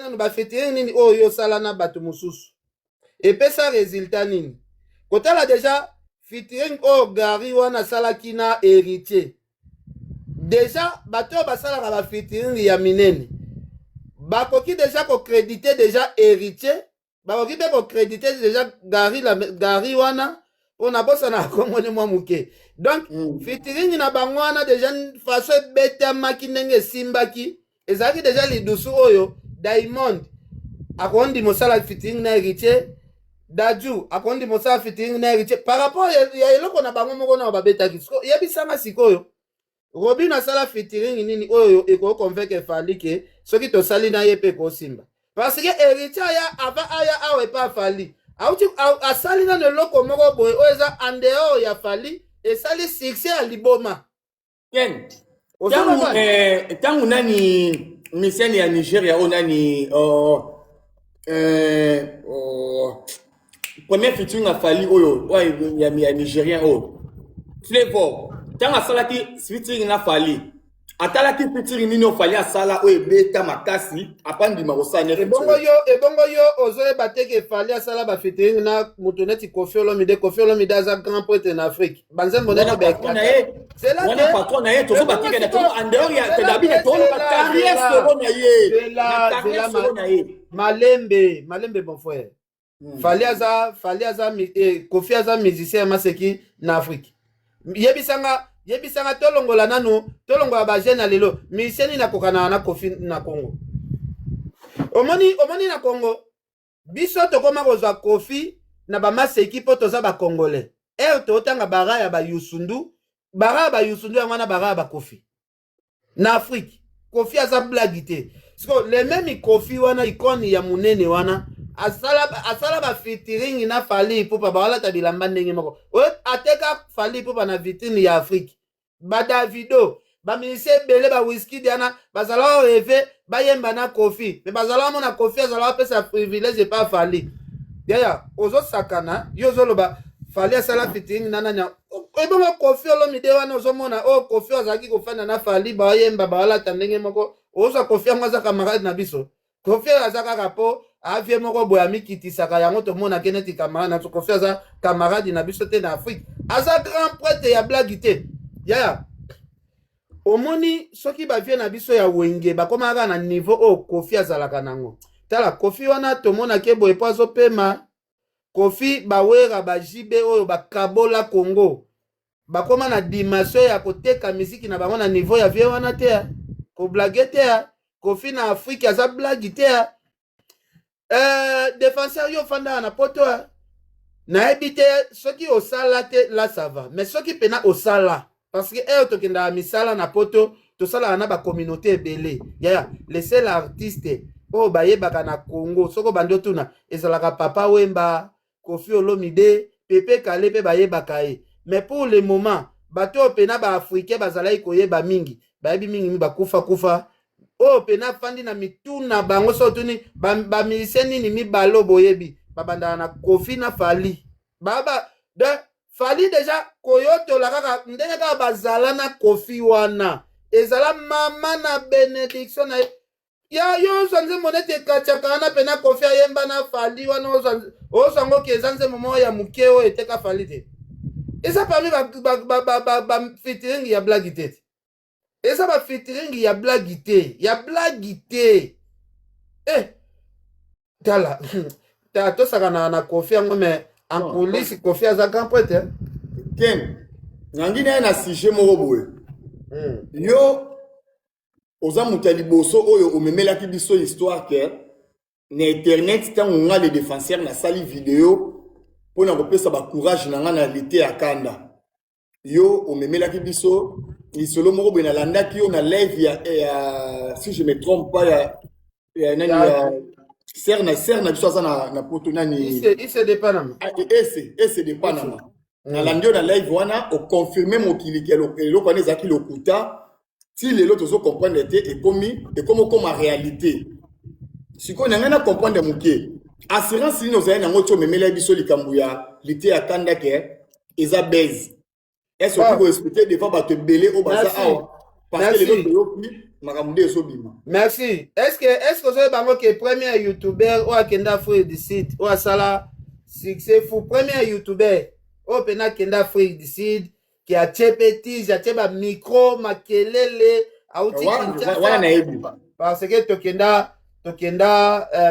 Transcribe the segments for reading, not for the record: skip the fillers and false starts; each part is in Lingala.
nanu ba featuring nini oyo sala na bato mosusu epesa résultat nini kotala déjà featuring oyo Gary wana salaki na héritier déjà bato basalaka ba featuring ya minene bakoki déjà ko créditer déjà héritier bakoki pe ko créditer déjà Gary wana on a bossa na komoni mwa muke donc featuring na bango wana déjà façon ebetamaki ndenge esimbaki ezalaki déjà lidusu oyo Diamond akondi mosala featuring na héritier Daju akondi mosala featuring na héritier par rapport ya eloko na bango moko na babetaki yebisanga sikoyo Robin asala featuring nini oyo eko convaincre Fally ke soki tosali na ye pe ko simba parce que héritier ya ava aya awe pa Fally auti asali na eloko moko boye oyo eza andeo ya Fally esali succès ya liboma Ken tangu nani miseni ya Nigeria o nani premier featuring a Fally oyo ya Nigérien o Flavor tanga salaki featuring na Fally atalaki featuring nini o Fally asala o ebeta makasi apandi makosanya ebongo yo ozoyeba te ke Fally asala ba featuring na motoneti Koffi Olomide aza grand poète en Afrique banzembo neti c'est là que patron na ye tozo batike na tozo en dehors ya tedabine tozo ba carrière solo na ye malembe bon frère Fally aza Koffi aza musicien maseki na Afrique yebisanga tolongola nanu tolongola ba jeune lelo musicien na kokana na Koffi na Congo omoni na Congo biso tokoma kozwa Koffi na ba maseki po toza ba congolais totanga bara ya ba Youssou yango na bara ya ba Koffi na Afrique Koffi aza blague te siko le même Koffi wana ikoni ya munene wana asala ba featuring na Fally Ipupa balata bilamba ndenge moko ateka Fally Ipupa na vitrine ya Afrique ba Davido ba ministre belé ba Wizkid diana bazala rêver bayemba na Koffi mais bazala mona Koffi azala pesa privilège pas Fally yaya ozo sakana yozo loba Fally asala featuring nana nya ebongo Koffi Olomide wana ozo mona Koffi azaki kofana na Fally bayemba balata ndenge moko ozo Koffi ngaza camarade na biso Koffi azaka kapo avie moko boya mikitisaka yango tomona keneti camarade na Koffi aza camarade na biso te na Afrique aza grand prêtre ya blague te yaya omoni soki bavie na biso ya wenge bakomaka na niveau Koffi azalaka nango tala Koffi wana tomona ke boye po azopema Koffi bawera bajibe oyo bakabola Congo bakoma na dimension ya koteka miziki na bango na niveau ya vie wana te ko blague te Koffi na Afrique aza blague te défenseur yo fanda na poto na ebite soki osala te la ça va mais soki pena osala parce que tokenda misala na poto tosala na ba communauté ebele yaya laisser l'artiste bayebaka na Congo soko bando tuna ezalaka Papa Wemba Koffi Olomide Pepe Kale pe bayebaka ye mais pour le moment bato pena ba africain bazalaki koyeba mingi bayebi mingi kufa pena fandi na mituna bango sotuni ba musicien nini mibalo boyebi babanda na Koffi na Fally baba de Fally déjà koyoto la kaka ndenge ka bazala na Koffi wana ezala mama na bénédiction na ya yo sanze monete kachaka na pena Koffi ayemba na Fally wana osango kezanze momo ya mukeo eteka Fally te eza parmi ba featuring ya blague te eza ba featuring ya blague te tala tosaka na Koffi yango mais en coulisses Koffi aza grand poète Ken nangi na sujet moko boye yo oza mutu ya liboso oyo omemelaki biso histoire ke na internet ntango nga le défenseur nasali video mpo na kopesa bacourage na nga na lite ya kanda yo omemelaki biso lisolo moko boye nalandaki yo na live ya si je me trompe pas ya nani ya ser na biso aza na poto nani ise de Panama ese de Panama nalandi yo na live wana oconfirme mokili ke eloko wana ezalaki lokuta ti lelo tozo comprendre te ekomi okoma réalité sikoyo na ngai na comprendre moke assurance nini ozali nango ti omemela biso likambo ya lite ya kanda ke eza base est-ce que vous expliquer devant bato ebele oyo baza awa parce que lelo toyoki makambo nde ezobima. Merci. Est-ce que vous avez que premier YouTuber ou akenda free du site ou asala succès fou premier YouTuber ou pena kenda free du site qui a tchepeti, ja tcheba micro makelele auti wana na ebi parce que tokenda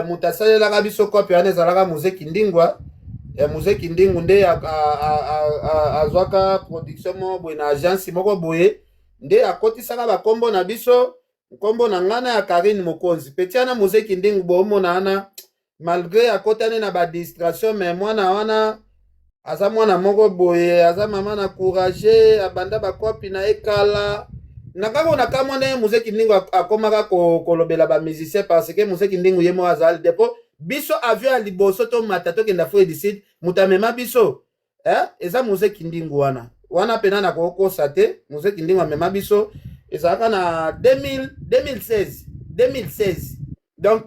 mutasale la biso kopi ane zalaka muzeki ndingwa muzeki ndingu nde azwaka production mo boye na agence moko boye nde akotisaka bakombo na biso nkombo na ngana ya Karine Mokonzi petiana muzeki ndingu bomona ana malgré akotane na ba distraction mais mwana wana aza mwana moko boye aza mama na courage abanda bakopi na ekala nakako nakamona muzeki ndingu akomaka kolobela ba musicien parce que muzeki ndingu yemo azali depo biso avion ya liboso to matato kenda fo edicide mutamema biso eza muzeki ndingu wana pena na kokosa te muzeki ndingu amema biso ezalaka na 2016 donc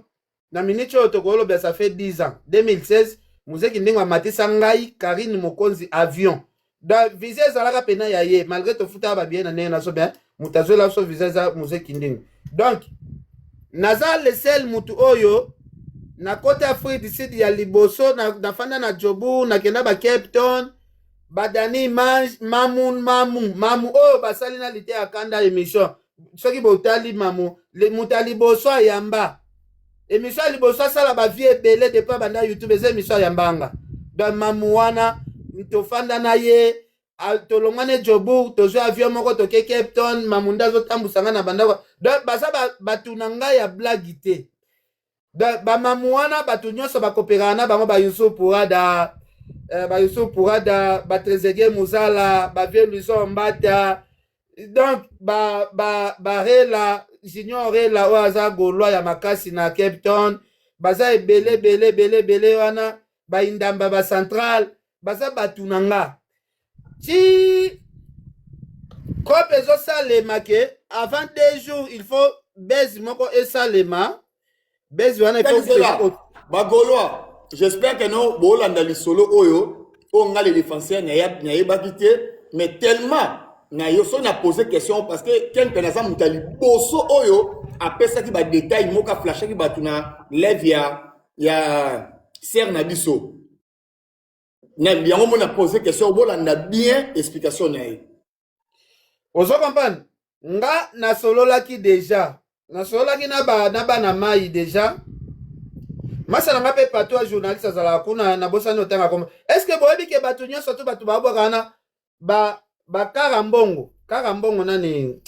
na minute oyo tokoloba ça fait 10 ans 2016 muzeki ndingu amatisa ngai Karine Mokonzi avion donc visa ezalaka pena ya ye malgré tofuta babie na ndenge naso bien mutazwela so visa eza muzeki ndingu donc naza le sel mutu oyo na kote Afrique du Sud ya liboso nafanda na Jobu nakenda ba Cape Town badani mamu oyo basali na lite ya kanda émission soki botali mamu muta liboso ayamba émission ya liboso asala bavie ebele depuis banda YouTube eza émission ya mbanga donc mamu wana tofanda na ye tolongwane Jobu tozwa avion moko toke Cape Town mamu nda azotambusanga na banda donc baza batuna ngai ya blague te bamamu wana bato nyonso bakopekana na bango bayusu purada batrezege muzala bavie luso mbata donc barela junior rela oyo aza golwa ya makasi na Cape Town baza ebele wana baindamba bacentral baza bato na nga ti kope ezosalema ke avant 2 jours il faut base moko esalema bezi wana bagolois j'espère que non bolanda lisolo oyo o nga les défenseurs na yebaki te mais tellement na yo so na poser question parce que ken penaza mutali boso oyo apesaki ba détail moka flashaki batuna lève ya ser na biso na yango mona poser question bolanda bien explication na ye ozo comprendre nga na sololaki déjà nasololaki na bana mai déjà masala nga pe pato ya journaliste azalaka kuna na bosani otanga koma est-ce que boyebi ke bato nyonso to bato babwakana karambongo nani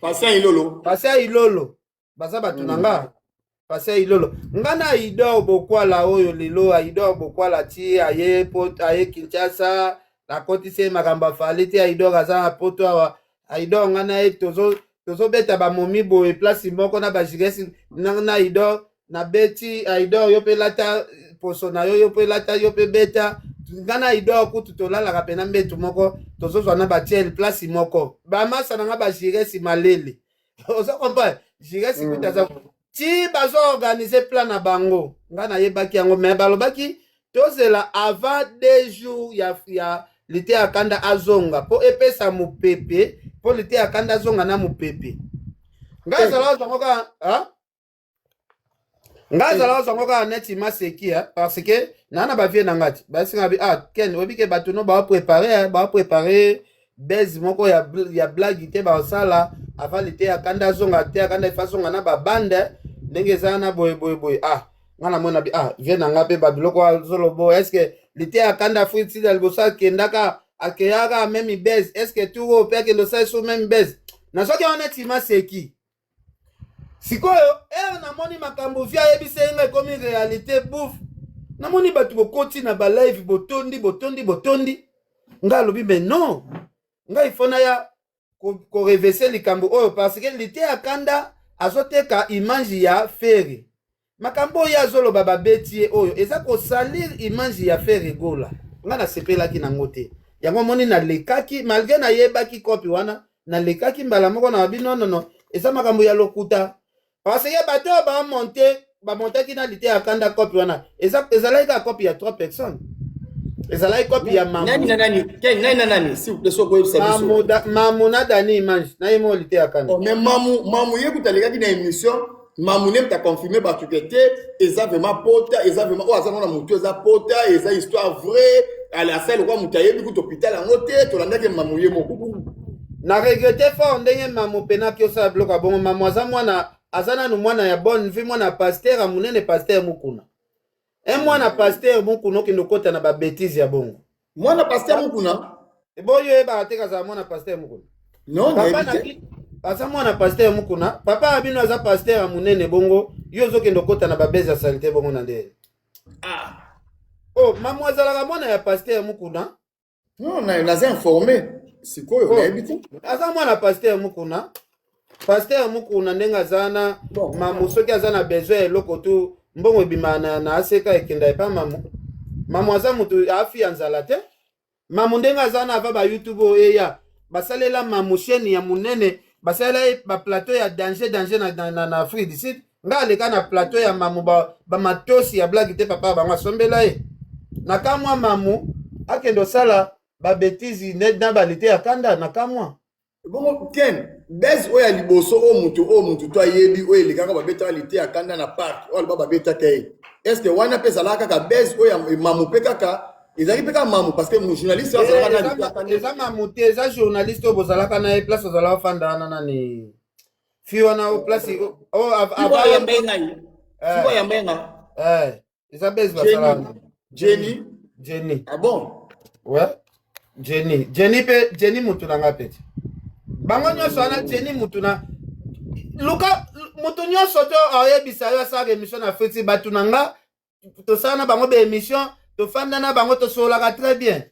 Patient Ilolo baza bato na nga Patient Ilolo nga na Idor Bokwala oyo lelo Idor Bokwala ti aye Kinshasa nakotise makambo afali ti Idor aza na poto awa Idor nga na ye tozobeta bamomi boye place moko na bajigesi na Idor na beti Idor yo pe lata poso na yo pe lata yo pe beta ngana Idor kutu tolalaka pena mbetu moko tozozwa na batiel place moko bamasa na nga bajigesi malele ozo comprendre jigesi kutaza ti bazo organiser plan na bango ngana yebaki yango mais balobaki tozela avant 2 jours ya lite akanda azonga po epesa mupepe po lite akanda azonga na mupepe ngazala zongoka neti maseki parce que nana bavie na ngati basinga bi ken obike bato no ba préparer base moko ya blague te ba sala avant lite akanda azonga te akanda ifasonga na babande ndenge zana boy ngana mona bi vie na ngabe babiloko azolobo est-ce que lite akanda fuiti da libosa kendaka akeyaka même base est-ce que tout au père que le sai sous même base na soki honnêtement maseki sikoyo namoni makambo via yebise nga komi réalité bouf namoni bato bokoti na ba live botondi nga lobi mais non nga ifona ya ko reverser likambo oyo parce que lite akanda azoteka image ya fere makambo ya zoloba babeti oyo eza ko salir image ya fere gola nga na sepelaki nango te yango moni na lekaki malgré na yebaki kopi wana na lekaki mbala moko na babi non eza makambo ya lokuta parce que bato bamontaki na lite akanda kopi wana ezalaki ka kopi ya 3 personnes ezalaki copie ya nani s'il vous plaît so ko ça mamu na dani image na yemo lite ya kanda. Oh mais mamu yekuta lekaki na émission mamu nem ta confirmé ba tukete eza vraiment pota eza vraiment o azana na mutu eza pota eza histoire vraie ala sala kwa mutayebi ku hôpital en hôtel to landaki mamu yemo na regrette fort ndenge mamu pena ki osala biloko ya bongo mamu aza mwana aza nanu mwana ya bonne vie mwana pasteur amunene pasteur mukuna mwana pasteur mukuna okende okota na babétise ya bongo mwana pasteur mukuna boyo oyebaka te kazala mwana pasteur mukuna non aza mwana pasteur mukuna papa abino aza pasteur amunene bongo yo ozokende okota na babese ya salite bongo na ndenge oh mamu azalaka mwana ya pasteur mukuna non naza informé sikoyo nayebi te aza mwana pasteur mukuna ndenge aza na mamu soki aza na besoin eloko tu mbongo ebima na aseka ekenda epa mamu aza mutu afi ya nzala te mamu ndenge aza na ava ba youtube oyeya basalela mamu chaîne ya munene basalela ba plateau ya danger na Afrique du Sud nga aleka na plateau ya mamu ba matosi ya blague te papa bango asombela ye na kamwa mamu akende osala ba bêtise net na balite ya kanda na kamwa bongo ken base oya liboso o mutu to ayebi oyo elekaka babeta lite ya kanda na park oyo ba beta kay est-ce que wana pesa la kaka base oya mamu pe kaka ezali pe kaka mamu parce que mon journaliste azalaka na eza mamu te eza journaliste oyo bozalaka na ye place ozala ofanda wana nani fi wana o place o ya mbenga eza base basala Jenny ah bon ouais Jenny mutu na nga peti bango nyonso wana Jenny mutu na luka mutu nyonso to oyebisa yo asala émission na feti batu na nga tosala na bango émission tofanda na bango tosolaka très bien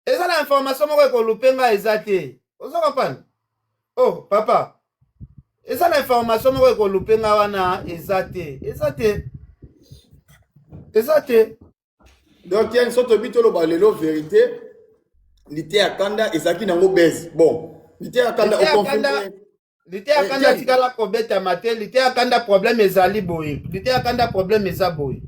eza na information moko ekolupe nga eza te ozo comprendre oh papa eza na information moko ekolupe nga wana eza te donc yen soto bitolo ba lelo vérité lite ya kanda ezaki nango base bon lite ya kanda o confirmer lite ya kanda tikala kobeta mate lite ya kanda problème ezali boye lite ya kanda problème eza boye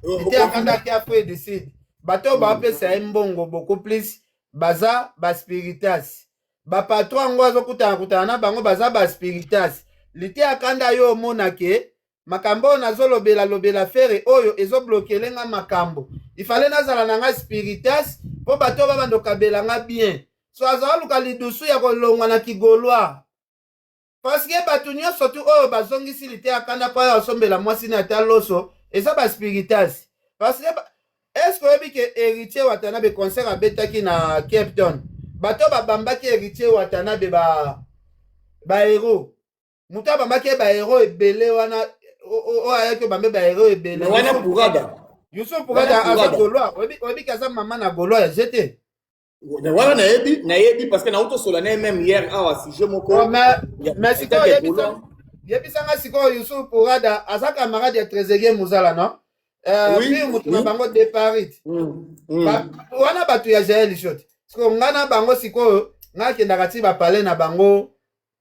lite ya kanda ki Afrique du Sud bato bapesa ye mbongo beaucoup plus baza baspiritas bapatron ngo azokutana na bango baza baspiritas lite ya kanda yo omona ke makambo nazolobela fere oyo ezoblokele nga makambo ifale nazala na nga spiritas po bato babando kabela nga bien so azala luka lidusu ya kolongwa na kigolwa parce que bato nyonso tu oyo bazongisi lite ya kanda po asombela mwasi na ata loso eza baspiritas parce que est-ce que oyebi ke héritier Watanabe concert abetaki na Cape Town bato babambaki héritier Watanabe ba héros mutu abambaki ba héros ebele wana o ayaki obambe ba héros ebele wana Bourada Yusuf Bourada aza Gaulois oyebi ke aza mama na Gaulois ya jete wana nayebi parce que nauto solana même hier awa sujet moko mais sikoyo yebisanga sikoyo Yusuf Bourada aza camarade ya Trezeguet Muzala non puis mutu na bango deparit wana bato ya Jael shot siko nga na bango sikoyo nga kendaka ti bapale na bango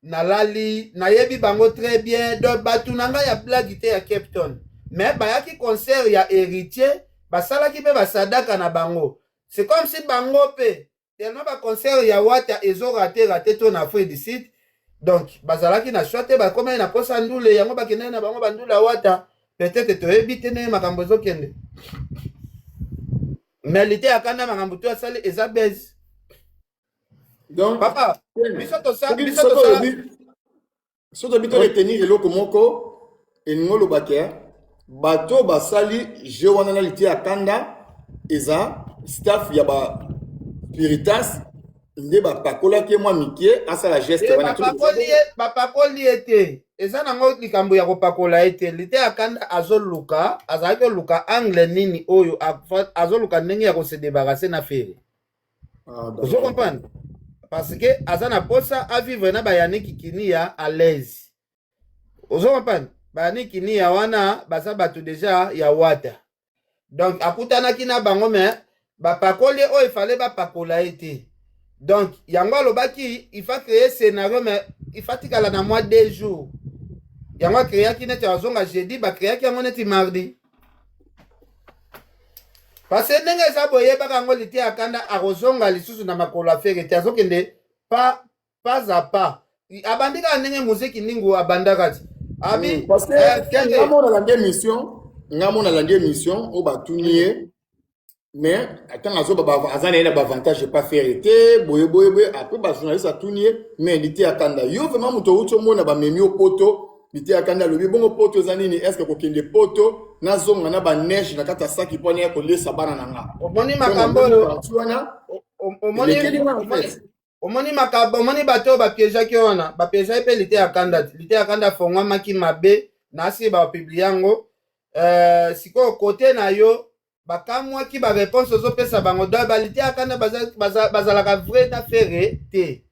nalali nayebi bango très bien donc bato na nga ya blague te ya Cape Town mais bayaki concert ya héritier basalaki mpe basadaka na bango c'est comme si bango mpe tellement baconcert ya wata ezorate to na Afrique du Sud donc bazalaki na choix te bakomai na posa ndule yango bakendaki na bango bandule ya wata peut-être toyebi te ndenge makambo ezokende mais lite ya kanda makambo to asali eza base donc papa soto bito retenir eloko moko eningo olobaki bato basali jeu wana na lite ya kanda eza staff ya ba spiritas nde bapakolaki mwa mike asala geste wana bapakoli ete eza nango likambo ya kopakola ete lite ya kanda azoluka azalaki oluka angle nini oyo azoluka ndenge ya kosedebarase na fere ozo comprendre parce que aza na posa avivre na bayaniki kinia à l'aise ozo comprendre bayaniki kinia wana baza bato deja ya wata donc akutanaki na bango me bapakoli oyo ifale bapakola ete donc yango alobaki il faut créer scénario mais il faut tikala na mois 2 jours yango akreaki neti azonga jeudi bakreaki yango neti mardi parce que ndenge eza boyebaka yango lite ya kanda akozonga lisusu na makolo afere te azokende pas à pas abandi kaka ndenge muziki ndingu abandaka ti abi parce que ngamona landi émission o batuni ye mais atanga zo baba azana ina avantage pas faire te boye après ba journaliste atuni ye mais lite ya kanda yo vraiment muto uto mona ba memi o poto lite ya kanda lobi bongo poto zanini est-ce que kokende poto na zonga na ba neige na kata saki pone ya kolesa bana nanga omoni makambolo omoni makabo omoni bato bapiégeaki wana bapiégeaki mpe lite ya kanda ti lite ya kanda fongwamaki mabe nasi bapiblie yango sikoyo kote na yo bakamwaki bareponse ozopesa bango do balite ya kanda bazalaka vrai na fere te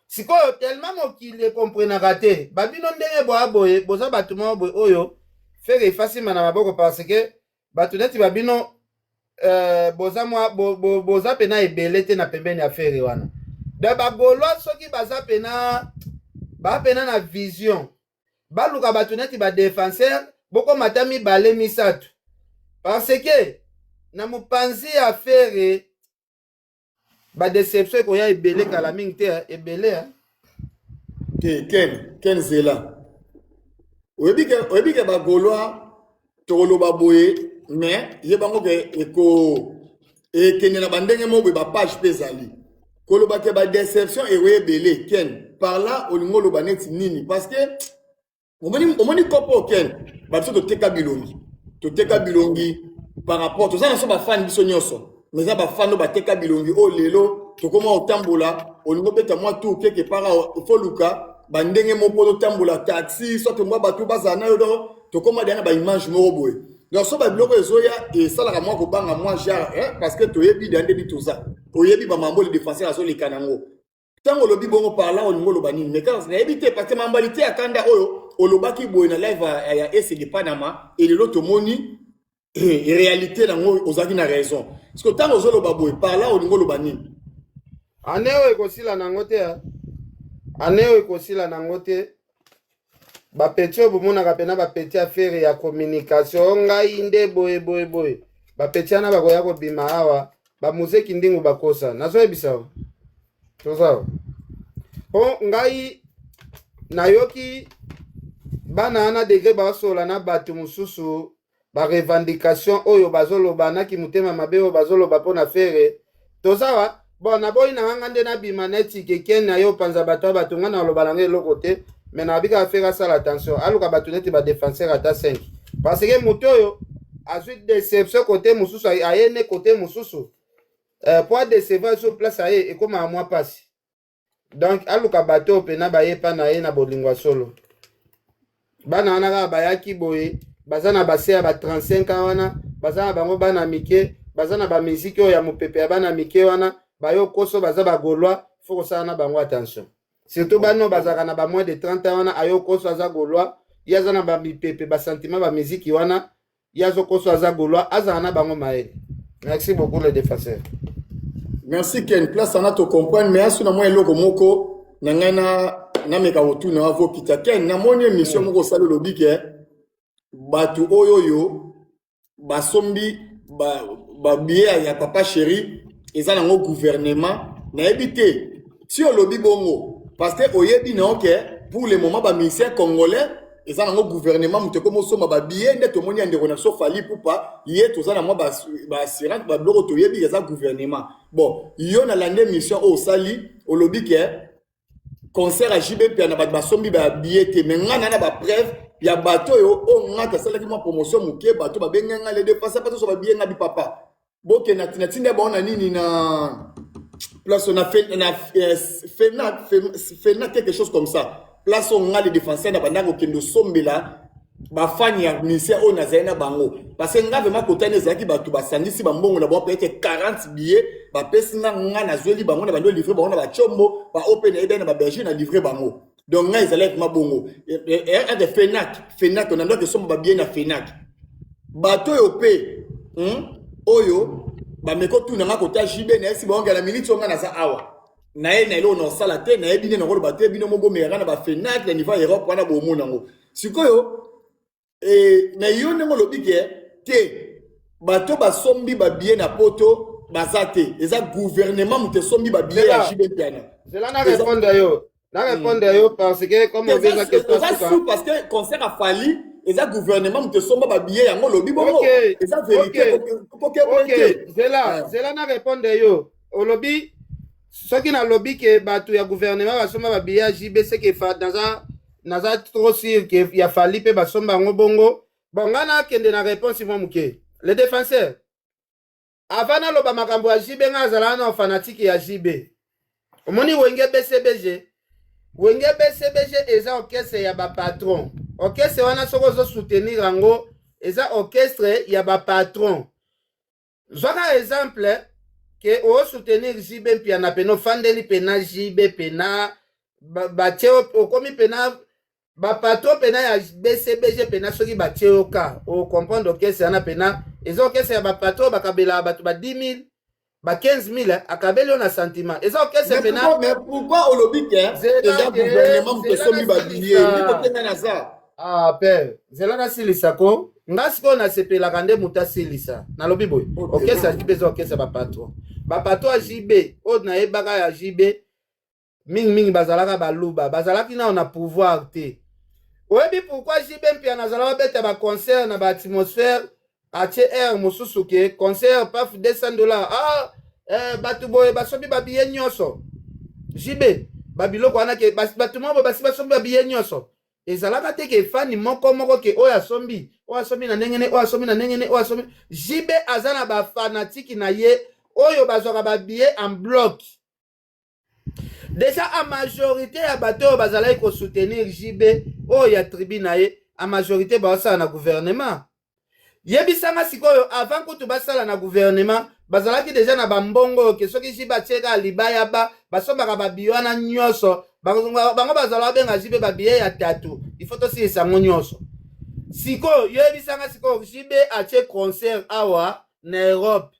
sikoyo tellement mokili ekomprenaka te babino ndenge boya boye boza bato moko boye oyo fere efasima na maboko parce que bato neti babino boza pena ebele te na pembeni ya fere wana de bagolwa soki baza pena na vision baluka bato neti badefenseur bokoma mibale misato parce que na mopanzi ya fere badeception ekoya ebele kala mingi te ebele ken zela oyebi ke bagolwa tokoloba boye mais ye bango ke ekende na bandenge mo boye bapage mpe ezali koloba ke badeception ewe ebele ken par là olingi oloba neti nini parce que omoni kopo ken babiso toteka bilongi par rapport toza na so bafani biso nyonso mais eza bafani oyo bateka bilongi oyo lelo tokoma otambola olingi obeta mwa tour keke para ofoluka bandenge moko totambola taxi soit mwa bato bazala na yo do tokoma deya na baimage moko boye donc so babiloko ezoya esalaka mwa kobanga mwa genre parce que toyebi deya ndebi toza oyebi bamambo le défenseur azoleka nango ntango olobi bongo parla olingi oloba nini mais quand nayebi te parce que mambalité ya kanda oyo olobaki boye na live ya ese de Panama elelo tomoni réalité nango ozalaki na raison parce que ntango ozoloba boye parla olingi oloba nini ane oyo ekosila nango te ane oyo ekosila nango te bapeti oyo bomonaka pena bapeti affaire ya communication ngai nde boye bapeti wana bakoya kobima awa bamuzeki ndingu bakosa nazoyebisa tozawa mpo ngai nayoki bana wana degre basola na bato mosusu barevendication oyo bazoloba naki motema mabe oyo bazoloba mpo na fere tozawa bon naboyi na nganga nde nabima neti keke na yo panza bato ya bato nga na oloba nango eloko te me nabika afere asala attention aluka bato neti badefenseur ata 5 parce que moto oyo azwi déception kote mosusu aye ne kote mosusu po adecevoir so place aye ekómaka mwa mpasi donc aluka bato oyo mpena bayepa na ye na bolingo solo bana wana kaka bayaki boye baza na base ya ba 35 wana baza na bango bana mike baza na bamiziki oyo ya mopepe ya bana mike wana bayo koso baza bagolwa fo kosala na bango attention surtout bano bazalaka na bamoin de 30 wana ayo koso aza golwa ye aza na bamipepe basentiment bamiziki wana ye azokoso aza golwa azala na bango mayele. Merci beaucoup le défenseur. Merci Ken place ana to comprendre mais asu na mwa eloko moko na ngai na meka otuna avo kita Ken na moni émission moko sala lobi ke batu oyo basombi ba biye ya papa chéri eza nango gouvernement na ebité si olobi bongo parce que oyebi na ok pour le moment ba ministère congolais eza nango gouvernement muto ko mosoma ba biye nde to moni ndeko na so fali pupa ye to za na mo ba assurance ba bloko to yebi eza gouvernement bon yo na lande mission au sali olobi ke concert à JBP na ba sombi ba biye te mais ngana na ba preuve ya bato yo o ngata sala ki mo promotion muke bato ba benga les deux face bato so ba biye ngabi papa boke na tinda ba ona nini na place on a fait quelque chose comme ça place on a les défenseurs na bandako kendo sombela ba fani ya ministère on azena bango parce que ngave makotane ezaki bato basangisi bambongo na bo peut-être 40 billets ba pesinga ngana zweli bango na bando livrer bango na ba chombo ba open eden na ba berger na livrer bango donc nga ezalaki mabongo et de fenac on a donc somba ba bien na fenac bato yo pe oyo ba meko tuna nga kota jibe na esi bonga la minute on nga na za awa na ye na elo na sala te na ye bine na ko ba te bino mobo mera na ba fenac na niveau Europe wana bo mona ngo sikoyo na yo ndenge lobi ke te bato basombi babillet na poto bazate eza gouvernement mutu sombi babillet ya JB Piana. Cela n'a répondu à yo. N'a répondu à yo parce que comme on veut la question parce que concert a fallu eza gouvernement mutu somba babillet yango lobi bongo eza vérité OK cela n'a répondu à yo au lobby ce qui n'a lobby que bato ya gouvernement basomba babillet ya JB c'est que fa dans un trop sûr que il a fallu pe basomba ngo bongo bon ngana kende na réponse mo muke les défenseurs avant na loba makambo ya JB ngazala na fanatique ya JB omoni wenge BCBG eza orchestre ya ba patron orchestre wana soko zo soutenir yango eza orchestre ya ba patron zwaka exemple que o soutenir JB Piana peno fandeli pena JB pena bateo okomi pena ba patron pena ya BCBG pena soki bateo ka o comprendre orchestre wana pena eza orchestre ya ba patron bakabela batu ba 10 000 ba 15 000 akabeli na sentiment eza orchestre pena mais pourquoi olobi que eza gouvernement que sombi ba billet ni kotenga na za père zela na silisako ngasiko na sepelaka nde muta silisa nalobi boy orchestre JB eza orchestre ba patron ya JB o na yebaka ya JB mingi bazalaka baluba bazalaki na pouvoir te oyebi pourquoi JB Piana azalaka beta ba concert na ba atmosphère atie air mosusu ke concert paf $200 batu boye basobi babiye nyonso JB babiloko wana ke batu mo basi basobi babiye nyonso ezalaka te ke fani moko ke oyo asombi na ndengene oyo asombi na ndengene oyo asombi JB aza na bafanatiki na ye oyo bazwaka babiye en bloc déjà a majorité ya bato oyo bazalaki kosoutenir JB oyo ya tribu na ye a majorité baosala na gouvernement yebisanga sikoyo avant kutu basala na gouvernement bazalaki déjà na bambongo ke soki JB atieka libaya basombaka babiye wana nyonso bango bazala benga JB babiye ya tatu il faut tosilisa yango nyonso sikoyo yebisanga sikoyo JB atie concert awa na Europe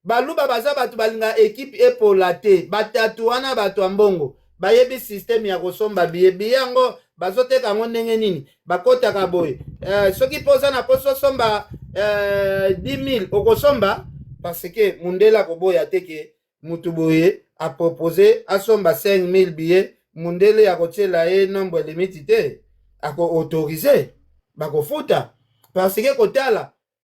baluba baza bato balinga équipe epola te batatu wana bato ambongo bayebi système ya kosomba biye yango bazoteka yango ndenge nini bakotaka boye soki poza na poso somba 10 000 okosomba parce que mundela koboya teke mutu boye a proposé asomba 5 000 billets mundele ya kotiela ye nombre limite te ako autoriser bakofuta parce que kotala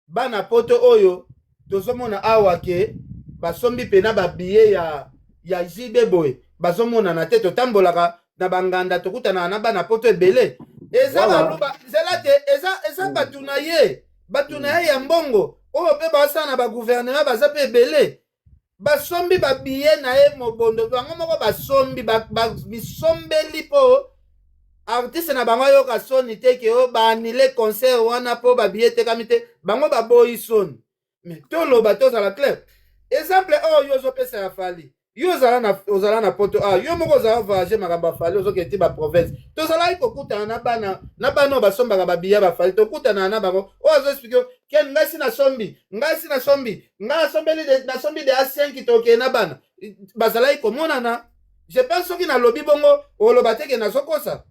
bana poto oyo tozomona awa ke basombi pena babiye ya JB boye bazomona na te totambolaka na banganda tokutana na bana poto ebele eza baluba zela te eza batu na ye ya mbongo oyo pe basala na bagouvernement baza pe ebele basombi babiye na ye mobondo bango moko basombi bisombeli po artiste na bango yoka soni te ke o baanile concert wana po babiye tekami te bango baboyi soni mais toloba tozala clair exemple oyo ozopesa ya fali yo ozala na poto yo moko ozala voyage makambo afali ozoketi baprovince tozalaki kokutana na bana oyo basombaka babiya bafali tokutana na bango oyo azoexplike ken ngai si nasombi nasombi de a5 tokee na bana bazalaki komonana je pense soki nalobi bongo oloba teke nazokosa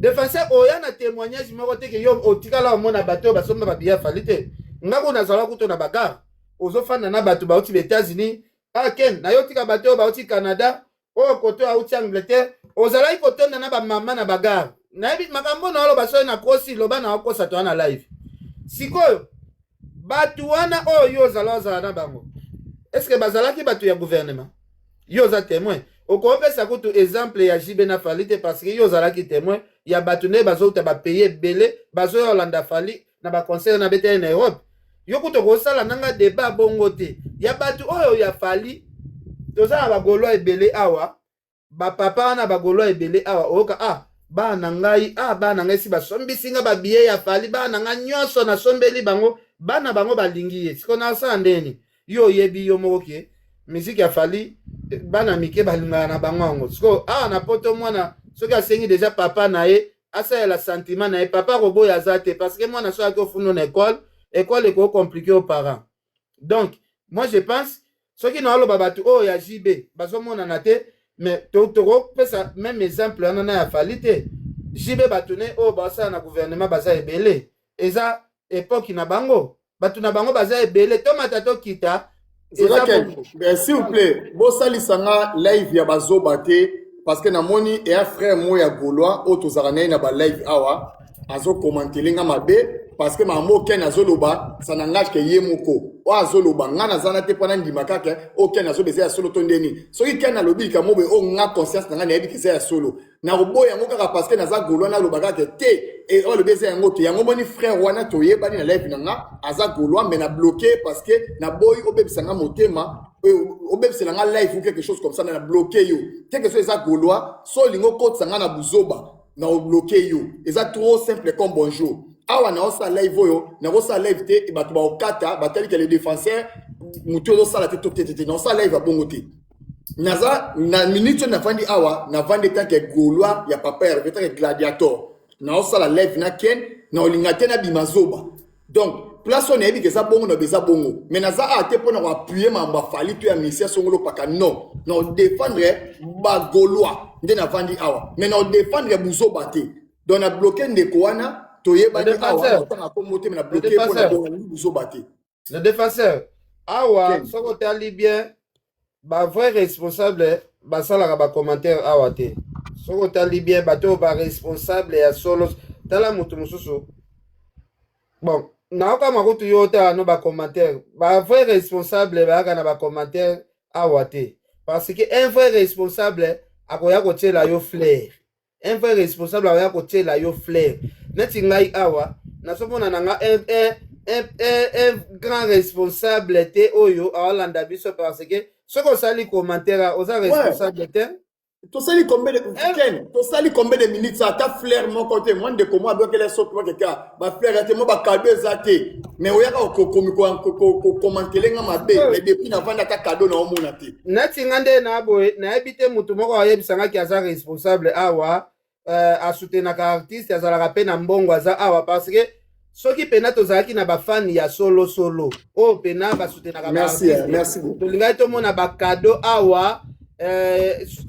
défenseur oya na témoignage moko teke yo otikala omona bato oyo basomba babiya fali te ngako nazala kuto na bagare ozofanda na bato bauti États-Unis ken nayotika bato oyo bauti Canada oyo koto auti Angleterre ozalaki kotonda na bamama na bagare nayebi makambo na oloba soki na kosi loba na okosa to wana live sikoyo bato wana oyo yo ozala na bango eske bazalaki bato ya gouvernement yo oza témoin okopesa kutu exemple ya JB na fali te parce que yo ozalaki témoin ya bato nde bazouta bapaye ebele bazoya olanda fali na baconseil na bete na Europe yo kuto kosala nanga débat bongo te ya bato oyo ya fali tozala bagolo ebele awa bapapa wana bagolo ebele awa oyoka bana ngai si basombisinga babiye ya fali bana ngai nyonso nasombeli bango bana bango balingi ye siko nasala ndeni yo oyebi yo moko ke miziki ya fali bana mike balingaka na bango yango siko na poto mwana soki asengi deja papa na ye asalela sentiment na ye papa koboya aza te parce que mwana so aki ofundo na école eko compliqué aux parents donc moi je pense soki na oloba bato oyo ya JB bazomonana te mais tokopesa même exemple wana na ya fali te JB bato ne oyo basala na gouvernement baza ebele eza époque na bango batu na bango baza ebele tomata tokita eza bongo. S'il vous plaît, bosalisanga live ya bazoba te parce que namoni et un frère moya gaulois otozarana na ba live awa azo commenter linga mabe parce que mamo ken azoloba ça n'engage que yemoko o azoloba ngana zana te pona ndima kaka aucun azo beza solo tondeni soki ken alobi ka mobe o nga conscience nga na yebi ki ya solo na robo yango kaka parce que naza gaulois na lobaka ke te et o le beza yango to yango moni frère wana to yebani na live nanga aza gaulois mais na bloqué parce que na boy obebisanga motema obebisela nga live ou quelque chose comme ça na bloqué yo quelque chose eza gaulois so lingo kotsanga na buzoba na bloqué yo eza trop simple comme bonjour awa na osa live oyo na osa live te e bato ba okata batali que les défenseurs muto zo sala te tete na osa live abongo te naza na minute na vandi awa na vandi tant que gaulois ya papa ya tant que gladiator na osa la live na ken na olinga te na bimazoba donc place on ebi que ça bongo na beza bongo mais naza a te pona appuyer mamba fali to ya mission songolo paka non na défendre ba gaulois nde na vandi awa mais na défendre buzoba te donc na bloquer ndeko wana toyeba ni awa na komote na bloquer pona buzoba te le défenseur awa soko tali bien ba vrai responsable basalaka ba commentaire awa te soko tali bien bato ba responsable ya solo tala mutu mususu bon naoka makutu yo ta no ba commentaire ba vrai responsable ba na ba commentaire awa te parce que un vrai responsable akoya kotiela yo flair un vrai responsable akoya kotiela yo flair neti ngai awa nasomona nanga un grand responsable te oyo awalanda biso parce que soki osali commentaire oza responsable te tosali combien de minutes ça ta flair mon côté moi de comment donc les autres moi quelqu'un ba flair te mo ba cadeau ezate mais oyaka ko commenter nga mabe mais depuis na vanda ta cadeau na omona te neti ngande na boye na ebite mutu moko ayebisanga ki aza responsable awa asoutenaka artiste azalaka pe na mbongo aza awa parce que soki pena tozalaki na bafani ya solo oyo pena basoutenaka merci tolingai tomona bakado awa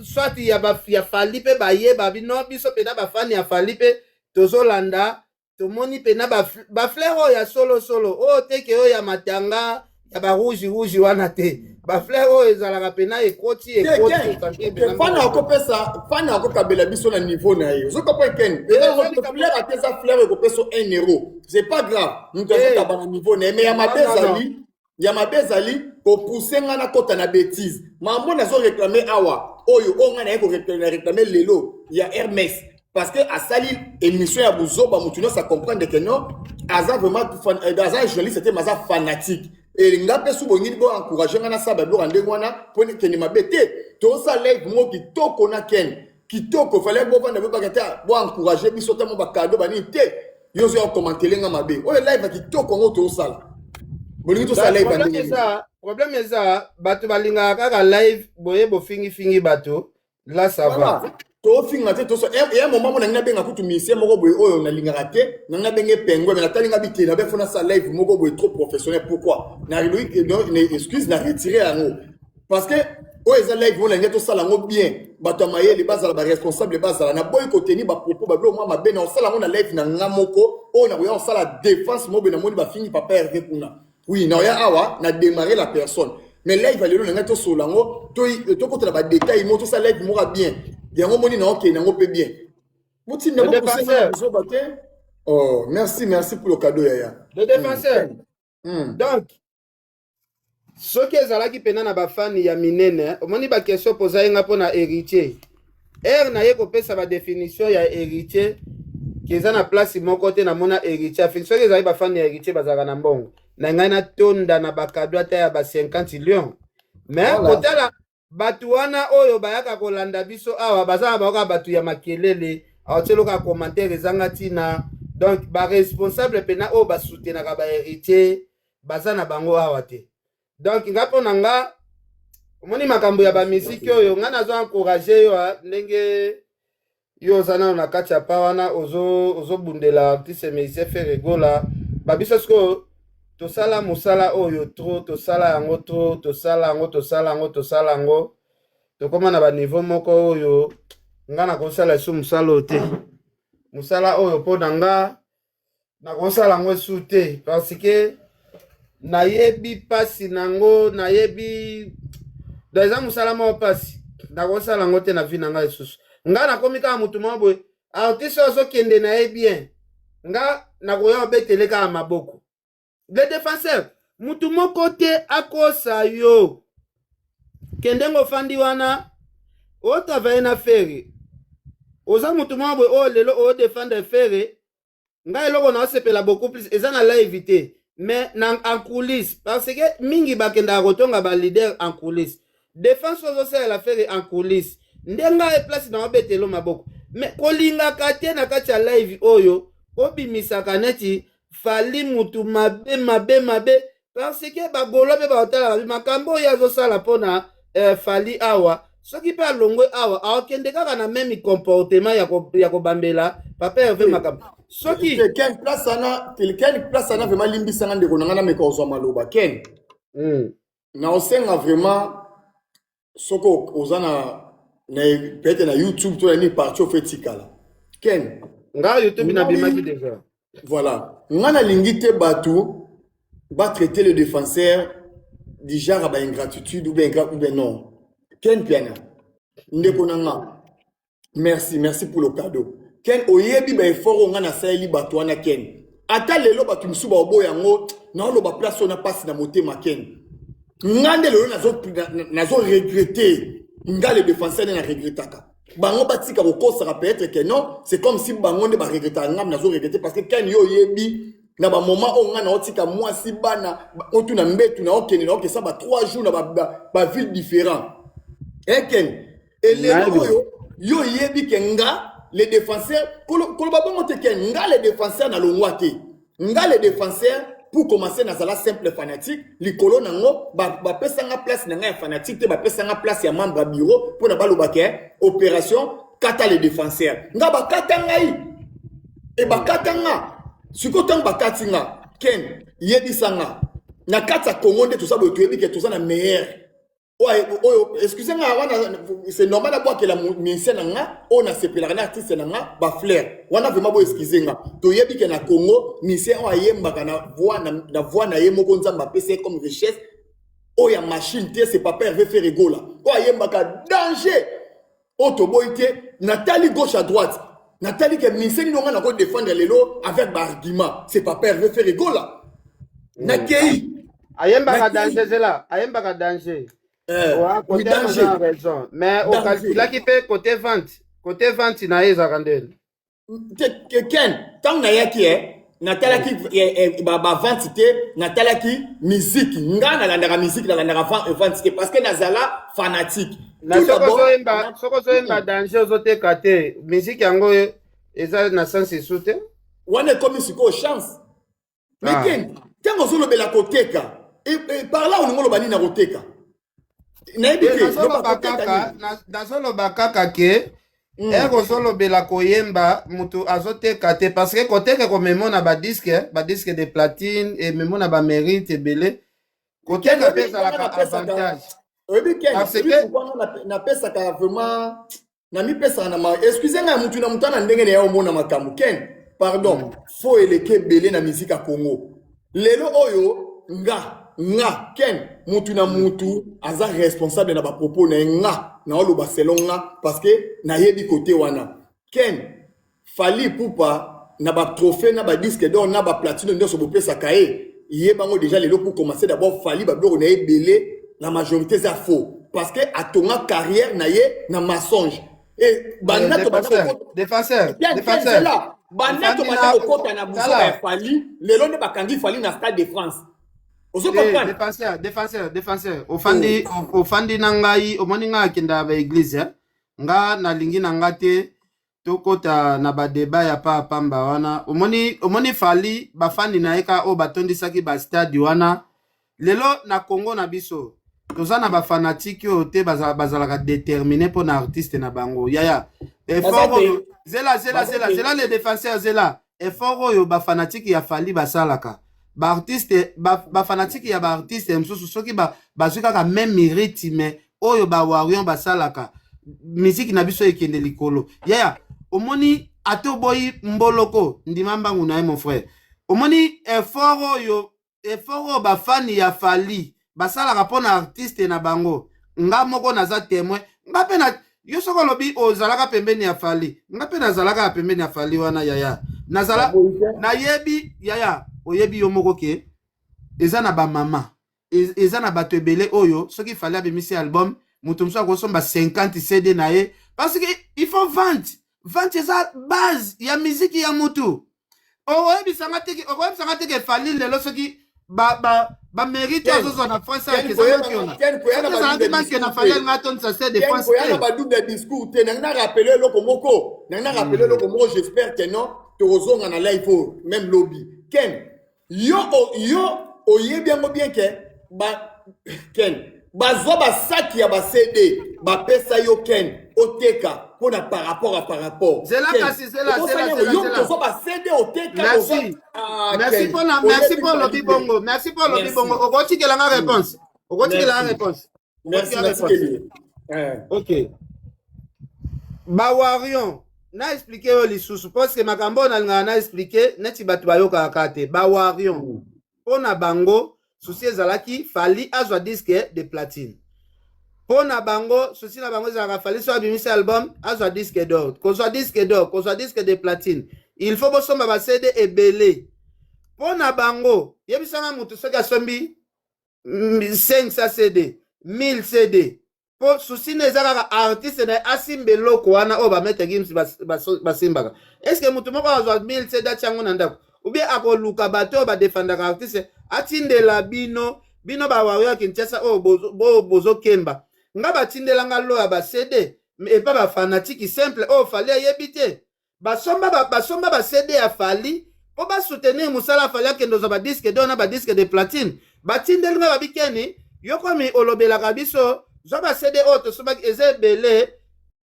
soit ya fali mpe bayeba bino biso pena bafani ya fali mpe tozolanda tomoni pena bafleur oyo ya solo oyo teke oyo ya matanga ya barouge wana te bafleur oyo ezalaka pena ekoti fana akokabela biso na niveau na ye ozokopa eken fleur ateza fleur ekopesa 1 euro c'est pas grave moto azokaba na niveau na ye mais ya mabe ezali kopousse nga na kota na bêtise mambo nazoreklame awa oyo nga na ye koreklame lelo ya Hermès parce que asali émission ya buzoba mutu nyonso comprendre que non aza vraiment aza journaliste te maza fanatique et nga pe su bongini bo encourager nga na saba bo rande ngwana pone keni mabe te to sa live mo kitoko na ken kitoko fallait bo vanda bo bakata bo encourager biso te mo ba cadeau bani te yo zo commenter nga mabe o live kitoko ngo to sala bolingi to sa live bani problème eza bato balingaka kaka live boye bofingi bato là ça va to finga te to so e moment mo na benga kutu mission moko boye oyo na lingaka te na benge pengwe mais na talinga biti na be fona sa live moko boye trop professionnel pourquoi na lui excuse na retirer yango parce que oyo eza live mo na ngeto sala ngo bien bato mayele bazala ba responsable bazala na boy koteni ba propos ba blo mwa mabe na sala ngo na live na ngamoko oyo na koya sala défense mo be na moni ba fingi papa Hervé kuna oui na ya awa na démarrer la personne mais live alelo na ngeto solango to kotela ba détail mo to sa live mo bien yango moni na ok nango pe bien muti na ko se baté oh merci pour le cadeau yaya le défenseur donc ce que ezalaki pena na bafani ya minene omoni ba question posa yenga pona héritier na ye kopesa ba définition ya héritier keza na place moko te na mona héritier afin soki ezali bafani ya héritier bazalaka na mbongo na ngai na tonda na bakado ata ya ba 50 lions mais kotala batu wana oyo bayaka kolanda biso awa bazala baoka batu ya makelele aoteloka commentaire ezanga tina donc ba responsable pena oyo basoutenaka ba héritier baza na bango awa te donc nga pona nga omoni makambo ya ba musique oyo nga nazo encourager yo ndenge yo zana na kati ya pa wana ozo bundela artiste musicien faire rigola ba biso sko tosala musala oyo trop tosala yango tokoma na ba niveau moko oyo nga na kosala su musala te musala oyo po na nga na kosala ngo su te parce que nayebi pasi nango nayebi daza musala mo pasi nakosala ngo te na vi na ngai lisusu nga nakomi kaka mutu moko boye artiste azokende na ye bien nga nakoya obetele kaka maboko le défenseur mutu moko te akosa yo kende ngo fandi wana otavaye na fere oza mutu moko boye oyo lelo odefendre fere nga eloko naosepela beaucoup plus eza na live te mais en coulisse parce que mingi bakendaka kotonga balider en coulisse défense ozosalela fere en coulisse nde nga eplace na obetelo maboko mais kolingaka te na kati ya live oyo obimisaka neti fali mutu mabe parce que bagolo mpe baotalaka makambo oyo azosala mpona fali awa soki mpe alongwe awa aokende kaka na meme comportement ya kobambela papa herve makambo soki ken place ana vraiment limbisanga ndeko na nga na meka ozwa maloba ken na osenga vraiment soko oza na peut-être na YouTube to ni parti au fetikala ken nga YouTube na bimaki déjà voilà nga na lingite batu ba traiter le défenseur du genre ba ingratitude ou bien non ken piana ndeko na nga merci pour le cadeau ken oyebi ba effort nga na saeli batu wana ken ata lelo batu misu ba obo yango na lo ba place on a passe na motema ken ngande lelo nazo regretter nga le défenseur na regrettaka bango batika kokosaka peut-être que non c'est comme si bango nde ba regrettaka ngam nazo regretter parce que ken yo yebi na ba moment o nga na otika mwasi bana otuna mbetu na okene na okesa ba 3 jours na ba ville différent ken et lelo yo yebi ke nga les défenseurs koloba bongo te ken nga les défenseurs na longwa te nga les défenseurs pour commencer na zala simple fanatique likolo nango ba pesanga place na nga fanatique te ba pesanga place ya membre ya bureau pour na baloba ke opération kata les défenseurs nga ba kata ngai e ba kata nga siko tang ba katinga ken yebisanga na kata Congo nde to sa bo to yebi ke to sa na meilleur excusez-moi, c'est normal d'abord que la musicienne on a séparé la artiste na ba flair. On a vraiment beau excuser nga. To yebi ke na Congo, musicien o ayemba na voix na yemo ko nzamba PC comme richesse. O ya machine te c'est pas père veut faire rigola. O ayemba ka danger. O to boité Nathalie gauche à droite. Nathalie que musicien no nga na ko défendre lelo avec ba argument. C'est pas père veut faire rigola. Na kei. Ayemba ka danger zela. Ayemba ka danger. Oui, raison. Mais au calcul qui fait côté vente na eza kandel. Ken, tant na yaki natala ki ba vente te, natala ki musique, nga na landaka musique na landaka vente parce que nazala fanatique. Na soko so emba danger zote kate, musique yango eza na sens soute. Wane comme siko chance. Mais Ken, tango zo lobela koteka. Et par là on ngolo bani na koteka. nazoloba kaka ke ekozolobela koyemba mutu azoteka te parce que koteka komemona badiske de platine ememona bamérite ebele koteka mpe ezalaka avantage parce que napesaka vraiment namipesaka na ma excuse ngai mutu na mutu ana ndenge na ya omona makambo ken pardon fo eleke ebele na musique ya Congo lelo oyo nga ken mutu na mutu aza responsable na ba propos na nga na oloba selon nga parce que na yebi côté wana ken fali pupa na ba trophée na ba disque d'or na ba platine ndoso bopesa kae yebango déjà lelo pour commencer d'abord fali ba bloko na ebele la majorité c'est faux parce que atonga carrière na ye na mensonge et banato défenseur banato bana kokota na buso ya fali lelo ne bakangi fali na Stade de France. Défenseur ofandi na ngai omoni nga akenda ba église nga nalingi na nga te tokota na ba débat ya pa pamba wana omoni fali bafandi na eka o batondisaki ba stade wana lelo na Congo na biso toza na ba fanatique o te bazalaka déterminé pour na artiste na bango yaya effort zela les défenseurs zela effort oyo ba fanatique ya fali basalaka ba artiste ba fanatique ya ba artiste msusu soki bazwi kaka même mérite mais oyo ba warion basalaka musique na biso ekende likolo yaya omoni ato boyi mboloko ndima mbangu na ye mon frère omoni effort oyo effort ba fani ya Fally basala rapona artiste na bango nga moko naza témoin nga pe na yo soko lobi ozalaka pembeni ya Fally nga pe nazalaka pembeni ya Fally wana yaya nazala nayebi yaya oyebi yo moko ke eza na ba mama eza na bato ebele oyo soki Fally abimisi album mutu mosusu akosomba 50 CD na ye parce que il faut vente eza base ya miziki ya mutu oyebisanga teke Fally lelo soki ba mérite ozozo na France ezalaki manke na Fally nga tonisa se défense te ba double discours te nanga rappeler loko moko j'espère que non tozonga na live même lobby Ken yo oyebi yango bien ke Ken bazwa basaki ya ba CD ba pesa yo Ken oteka pona par rapport zela kasi zela yo tozwa ba CD oteka merci pour lobi bongo okotikela nga réponse merci ok bawarion na expliqué yo lisusu parce que makambo nalingaka na expliqué neti bato bayokaka te bawarion pona bango susi ezalaki Fally azwa disque de platine pona bango susi na bango ezalaka Fally so abimisi album azwa disque d'or kozwa disque de platine il faut bosomba ba CD ebele pona bango yebisanga mutu soki asombi 500 CD 1000 CD po susi na eza kaka artiste na asimba eloko wana oyo bamete gimsi basimbaka eske mutu moko azwa 1000 CD atiango na ndako ubie akoluka bato oyo badefendaka artiste atindela bino bawario ya Kinshasa oyo bozokemba nga batindelanga lo ya ba CD epa bafanatiki simple oyo Fally ayebi te basomba ba CD ya Fally po basoutenir mosala Fally akende ozwa badisque d'or na badisque de platine batindelinga babikeni yokomi olobelaka biso zwa ba CD oyo tosombaki eza ebele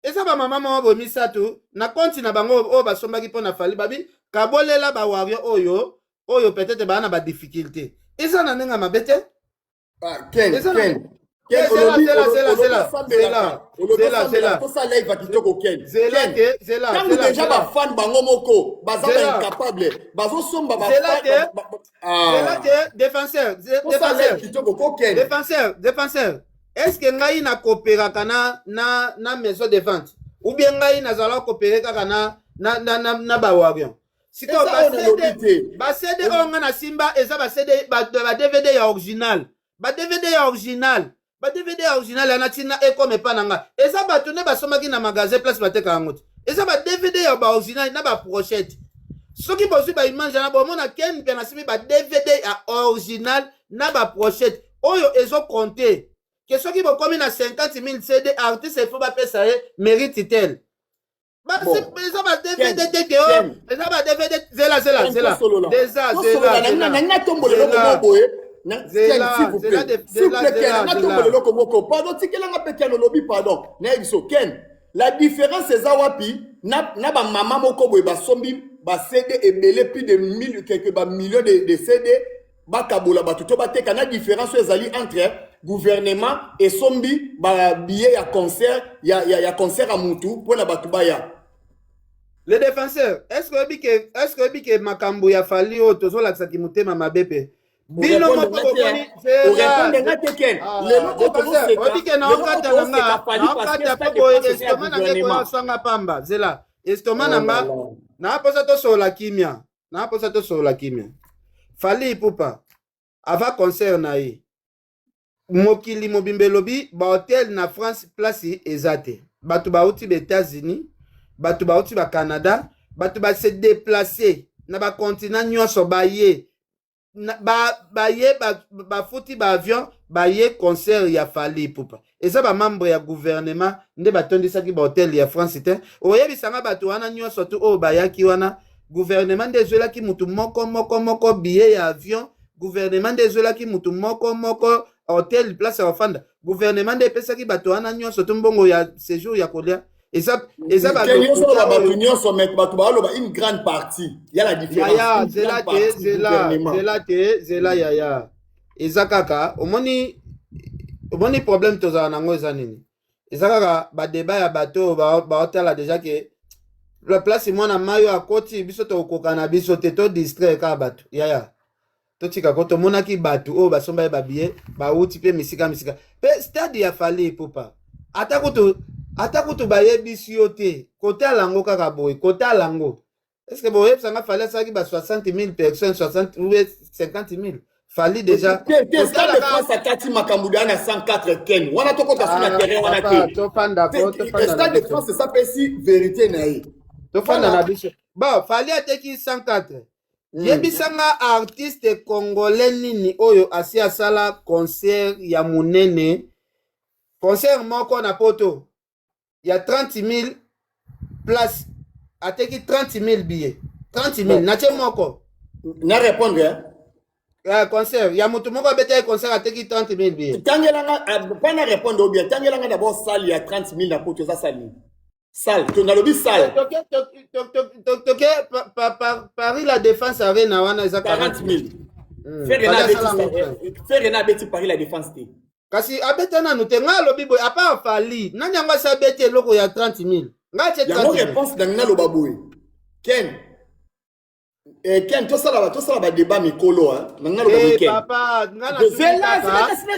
eza bamama moko boye misato na konti na bango oyo basombaki mpo na Fally babi kabolela bawario oyo peut-être bana ba difficulté eza na ndenge mabe te déjà bafan bango moko baza incapable bazosomba défenseur est-ce que ngai na coopéraka na maison de vente ou bien ngai nazala coopérer kaka na bawarion sikoyo basede oyo nga na simba eza basede ba DVD ya original ba DVD ya original ya natina ekome epa na nga eza bato nde basomaki na magasin place bateka yango te eza ba DVD ya ba original na ba pochette soki bozwi ba image na bomona Ken mpe nasimbi ba DVD ya original na ba pochette oyo ezokonte ke soki bokomi na 50,000 CD artiste efo bapesa ye mérite tel eza ba DVD teke o eza ba DVD zela la différence eza wapi na ba mama moko boye basombi ba CD ebele plus de 1000 quelques ba millions de CD bakabola bato to bateka na différence ezali entre gouvernement et sombi ba billet ya concert ya concert à mutu pour na bato baya. Le défenseur, est-ce que que makambo ya Fally o tozo laksa ki mutema mabepe bino moko bokoni répondre nga teken lelo obike na okata na popo estoma na ngeko sanga pamba zela estoma nanga na posa to sola kimia Fally Ipupa ava concert na ye mokili mobimbe lobi ba hotel na France place ezate batu bauti ba États-Unis batu bauti ba Canada batu ba se déplacer na ba continent nyonso baye bafuti ba avion baye concert ya Fally Ipupa eza ba membre ya gouvernement nde batondisaki ba hotel ya France te oyebisanga batu wana nyonso tu oyo bayaki wana gouvernement nde ezwelaki mutu moko billet ya avion gouvernement nde ezwelaki mutu moko hotel place ya ofanda gouvernement nde epesaki bato wana nyonso to mbongo ya séjour ya kolia eza bato nyonso met bato baloba une grande partie ya la différence zela yaya eza kaka omoni problème tozala nango eza nini eza kaka badeba ya bato baotala déjà ke la place mwana mayo akoti biso tokoka na biso te to distrait kaka bato yaya totika ko tomonaki bato oyo basomba ye babillet bauti mpe misika mpe stade ya Fally Ipupa ata kutu bayebisi yo te kotala yango kaka boye kotala yango est-ce que boyebisanga Fally asalaki ba 60 000 personnes 60 ou 50 000 Fally déjà Stade de France akati makambo na 104 ken wana tokota suna terrain wana te Stade de France ça fait si vérité na ye tofanda na biso bon Fally ateki 104 yebisanga artiste congolais nini oyo asi asala concert ya munene concert moko na poto ya 30 000 place ateki 30 000 billets 30 000 natie moko na répondre concert ya mutu moko abeta concert ateki 30 000 billets tangelanga pas na répondre ou bien tangelanga d'abord salle ya 30 000 na poto ça salle salle tu as le salle Paris la défense arena wana eza 40 000 faire na beti Paris la défense te kasi abeta nanu te nga lobi boy apa Fally nani yango sa beti loko ya 30 000 nga che 30 000 ya réponse dans na loba boy Ken tout ça là débat mikolo hein na loba boy Ken papa ngana c'est là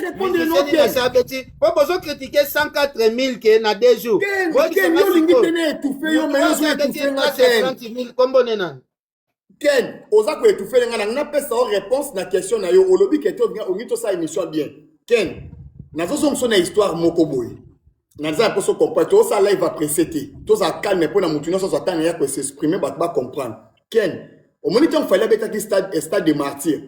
répondre non Ken sa beti po bozo critiquer 104 000 ke na 2 jours Ken yo lingi tene étouffer yo mais yo étouffer na Ken 30 000 kombo nena Ken oza ko étouffer nga na pesa réponse na question na yo olobi ke to bien ongi to ça émission bien Ken nazozo msona histoire moko boy naza poso comprendre to ça live apprécié to ça calme pour na mutu no so attendre ya ko s'exprimer ba comprendre Ken au moniteur Fally betaki stade de martyr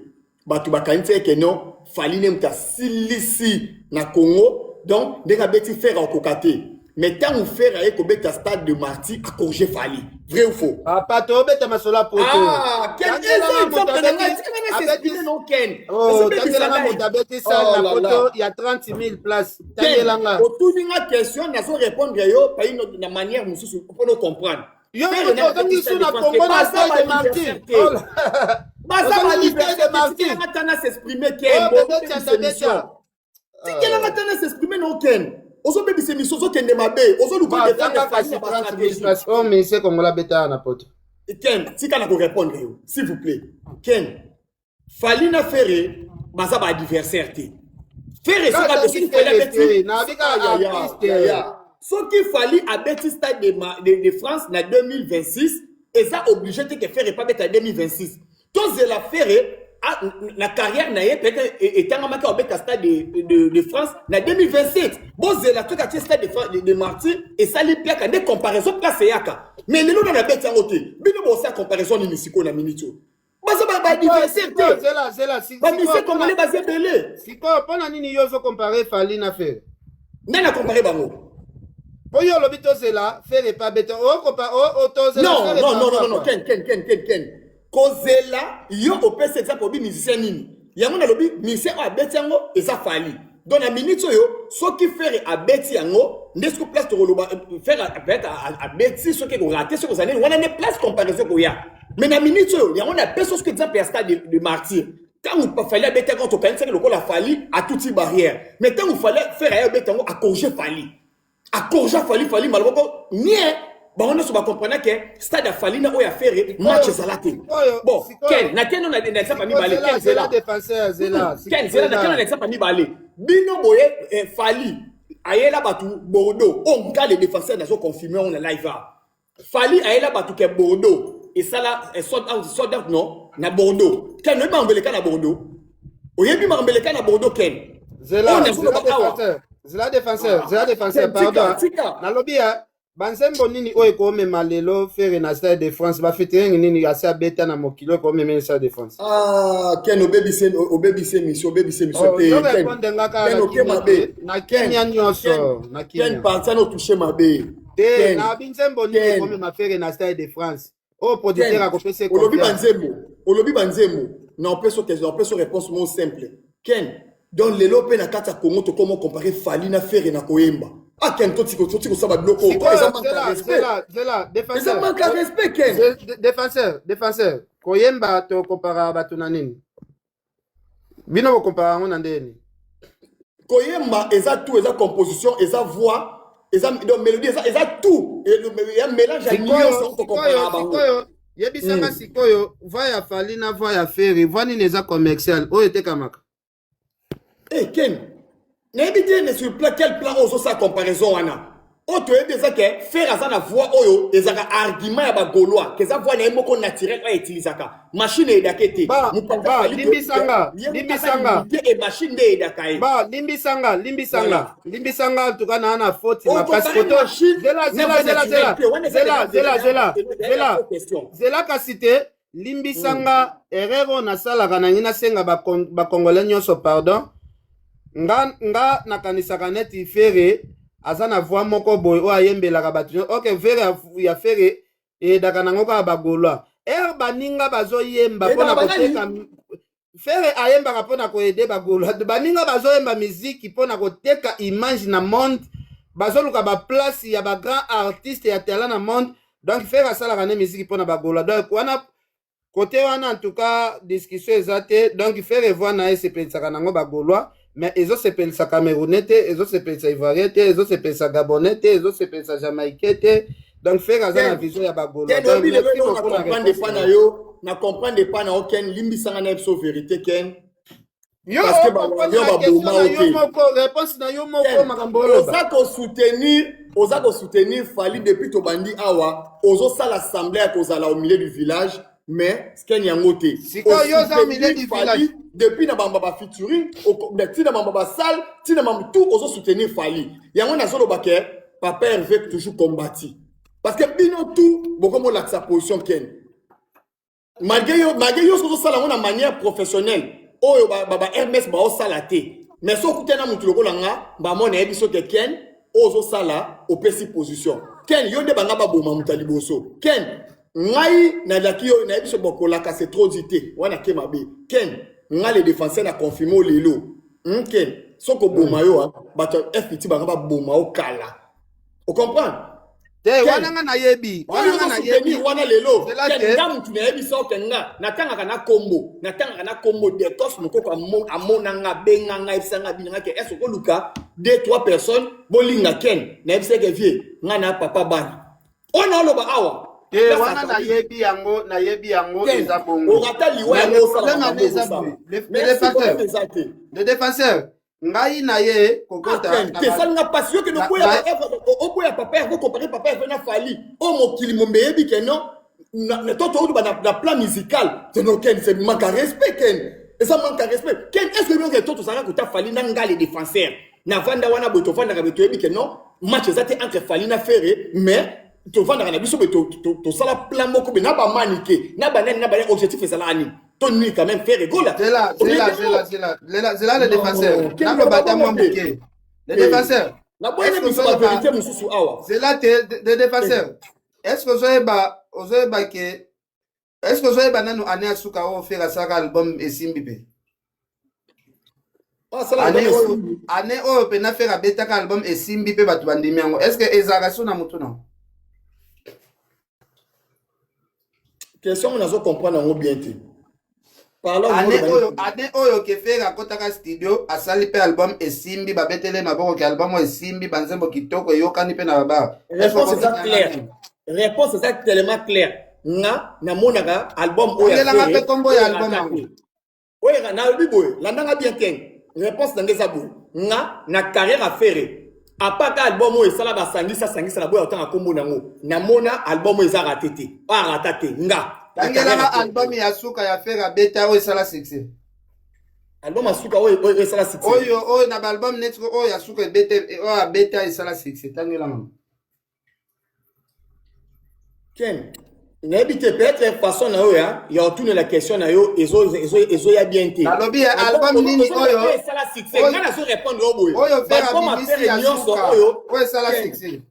batu bakanite ke non Fally nem ta silisi na Congo donc ndeka beti faire okokate mais tant ou faire avec beta stade de martyr à corriger Fally vrai ou faux papa to beta masola poto Ken exemple na ngai non Ken tangelanga moto abeti salle na poto ya 30 000 place tangelanga otuninga question nazo répondre yo pa une manière mususu pour nous comprendre yo otangi su na Congo na stade de martyr baza ba liberté de martyr tana s'exprimer Ken tikelanga tana s'exprimer non Ken ozo bebise misozo kende mabe ozo luka défendre Fally oh mais c'est comme la beta na poto Ken tika na ko répondre yo s'il vous plaît Ken Fally na ferre baza ba adversaire te ferre ça ba besi Fally beti na bika artiste soki Fally abeti stade de France na 2026 et ça obligé te faire pas beta 2026 to zela ferre la carrière na ye peut-être etanga maka obeta stade de France na 2027 bon zela to ka stade de Martyr et ça li piaka de comparaison place yaka mais lelo na beti yango te bino bo sa comparaison ni misiko na minito baza ba adversaire te zela ba misiko congolais basé belé siko pona nini yo zo comparer Fally na ferre nana comparer bango Oyo lobi tozela faire pas bête non Ken kozela yo opesa exemple obi musicien nini yango na lobi musicien a beti yango eza Fally donc na minute oyo soki faire a beti yango ndesko place to loba faire a beti soki ko rater soki ozali wana ne place comparaison ko ya mais na minute oyo yango na pesa soki exemple ya stade de martyr quand vous fallait a beti yango to kanisa le ko la Fally à toute barrière mais quand vous fallait faire a beti yango a corriger Fally à corriger Fally maloboko nie ba on se va comprendre que stade a Fally na oya faire match zalate bon Ken na Ken on a exemple mi balé Ken zela défenseur zela Ken zela na Ken on exemple mi balé bino boye Fally ayela batu Bordeaux on gars les défenseurs na zo confirmer on a live Fally ayela batu ke Bordeaux et ça là sort out non na Bordeaux Ken no ba mbeleka na Bordeaux oyebi ma mbeleka na Bordeaux Ken zela défenseur pardon na lobby banzembo nini oyo ko mema lelo faire na stade de France ba fêter nini asa beta na mokilo ko mema stade de France Ken obebise mission te na Kenya nyonso na Kenya Ken parti no toucher mabe te na binzembo nini ko mema faire na stade de France o producteur a kopese ko olobi banzembo na on réponse mon simple Ken donc les lopé na kata Congo to comment comparer Fally na faire na koyemba Ken to tiko saba bloko défenseur Ken défenseur koyemba to compara batu na nini bino ko compara ngona ndeni koyemba eza tout eza composition eza voix eza donc mélodie eza tout et un mélange à nuance on compare bango Yebisanga sikoyo voix ya Fally na voix ya Ferry voix nini eza commercial oyo etekamaka. Ken, n'habitez sur quel plan oso sa comparaison wana. Oto e déjà que faire ça na voix oyo ezaka argument ya ba gaulois que ça voix na moko naturel a utilisaka machine e dakete limbisanga et machine de dakai ba limbisanga tukana na faute ma passe photo zela kasite limbisanga erreur na sala kana ngina senga ba congolais nyonso pardon nga nakanisaka neti Ferry azana voix moko boy o ayembelaka batu ok Ferry ya Ferry e daka nango ka bagolwa baninga bazoyemba pona koteka Ferry ayembaka pona koede bagolwa baninga bazoyemba muziki pona koteka image na monde bazoluka ba place ya ba grand artiste ya tela na monde donc Ferry asalaka ne muziki pona bagolwa donc wana côté wana en tout cas discussion ezate donc Ferry voix na esepelisa nango bagolwa mais ezo sepelisa Camerounais te ezo sepelisa Ivoirien te ezo sepelisa Gabonais te ezo sepelisa Jamaïcain te donc Ferry aza na vision ya bagolo donc na comprendre pas na aucun limbisanga na episode vérité Ken parce que réponse na yo moko makambolo oza ko soutenir Fally depuis to bandi awa ozo sala l'assemblée kozala au milieu du village mais Ken yango te au milieu du village depuis na bamba ba featuring tina bamba ba salle tina bamba tout ozo soutenir Fally yango na zolo baké papa Hervé toujours combattu parce que bino tout beaucoup la sa position Ken malgré yo ozo sala na manière professionnelle oyo baba Hermès ba o sala te mais so kutena mutu lokola nga ba mona ebiso ke Ken ozo sala au pesi position Ken yo nde banga ba boma mutali boso Ken ngai na lakio na ebiso bokola ka c'est trop dité wana ke mabe Ken nga les défenseurs na confirmé lelo Ken soko boma yo bato FPT banga ba boma o kala o comprendre te wana nga na yebi wana lelo Ken ngam tu na yebi so kenga na tanga na combo de tos moko amona nga benga nga ifsanga binga ke eso ko luka 2-3 personnes bolinga Ken na yebi se ke vie nga na papa bani ona loba awa wana na yebi yango eza bongo le défenseur ngai na ye kokota tesalinga passion ke oboya papa ko comparer papa na Fally o mokili mombe yebi ke non na toto na plan musical c'est non Ken c'est manque de respect Ken et ça manque de respect Ken est-ce que bien que toto sanga ko ta Fally na nga les défenseurs na vanda wana boto vanda ka beto yebi ke non match ezate entre Fally na Ferry mais to vanda na biso to sala plan moko be na ba manike na ba nani na ba objectif ezala ani to ni quand même faire rigole c'est là le défenseur na lo bata mo mbuke le défenseur na bonne biso la vérité mususu awa c'est là le défenseur est-ce que ozoeba ke est-ce que ozoeba nanu ane asuka o faire saka album esimbi pe ane o pe na faire betaka album esimbi pe batu bandimi yango est-ce que ezaka sona mutu na question on a comprendre en bien te ane oyo ke Ferry akotaka studio asali pe album esimbi babetele maboko ke album esimbi banzembo kitoko yokani pe na baba réponse est tellement claire nga na monaka album oyo ya Ferry pe kombo ya album oyo na biboy landanga bien ken réponse ndeza boy nga na carrière à Ferry apaka album oyo sala ba sangisa na boya otanga kombo nango na mona album oyo za ratete a ratate nga tangela album ya suka ya Ferry beta oyo sala succès album ya suka oyo sala succès oyo na album net oyo ya suka beta sala succès tangela mama Ken n'habite peut-être façon na yo ya retourner la question na yo ezo ya bien te alobi album nini oyo sala succès nga na so répondre oyo Ferry ya suka oyo sala succès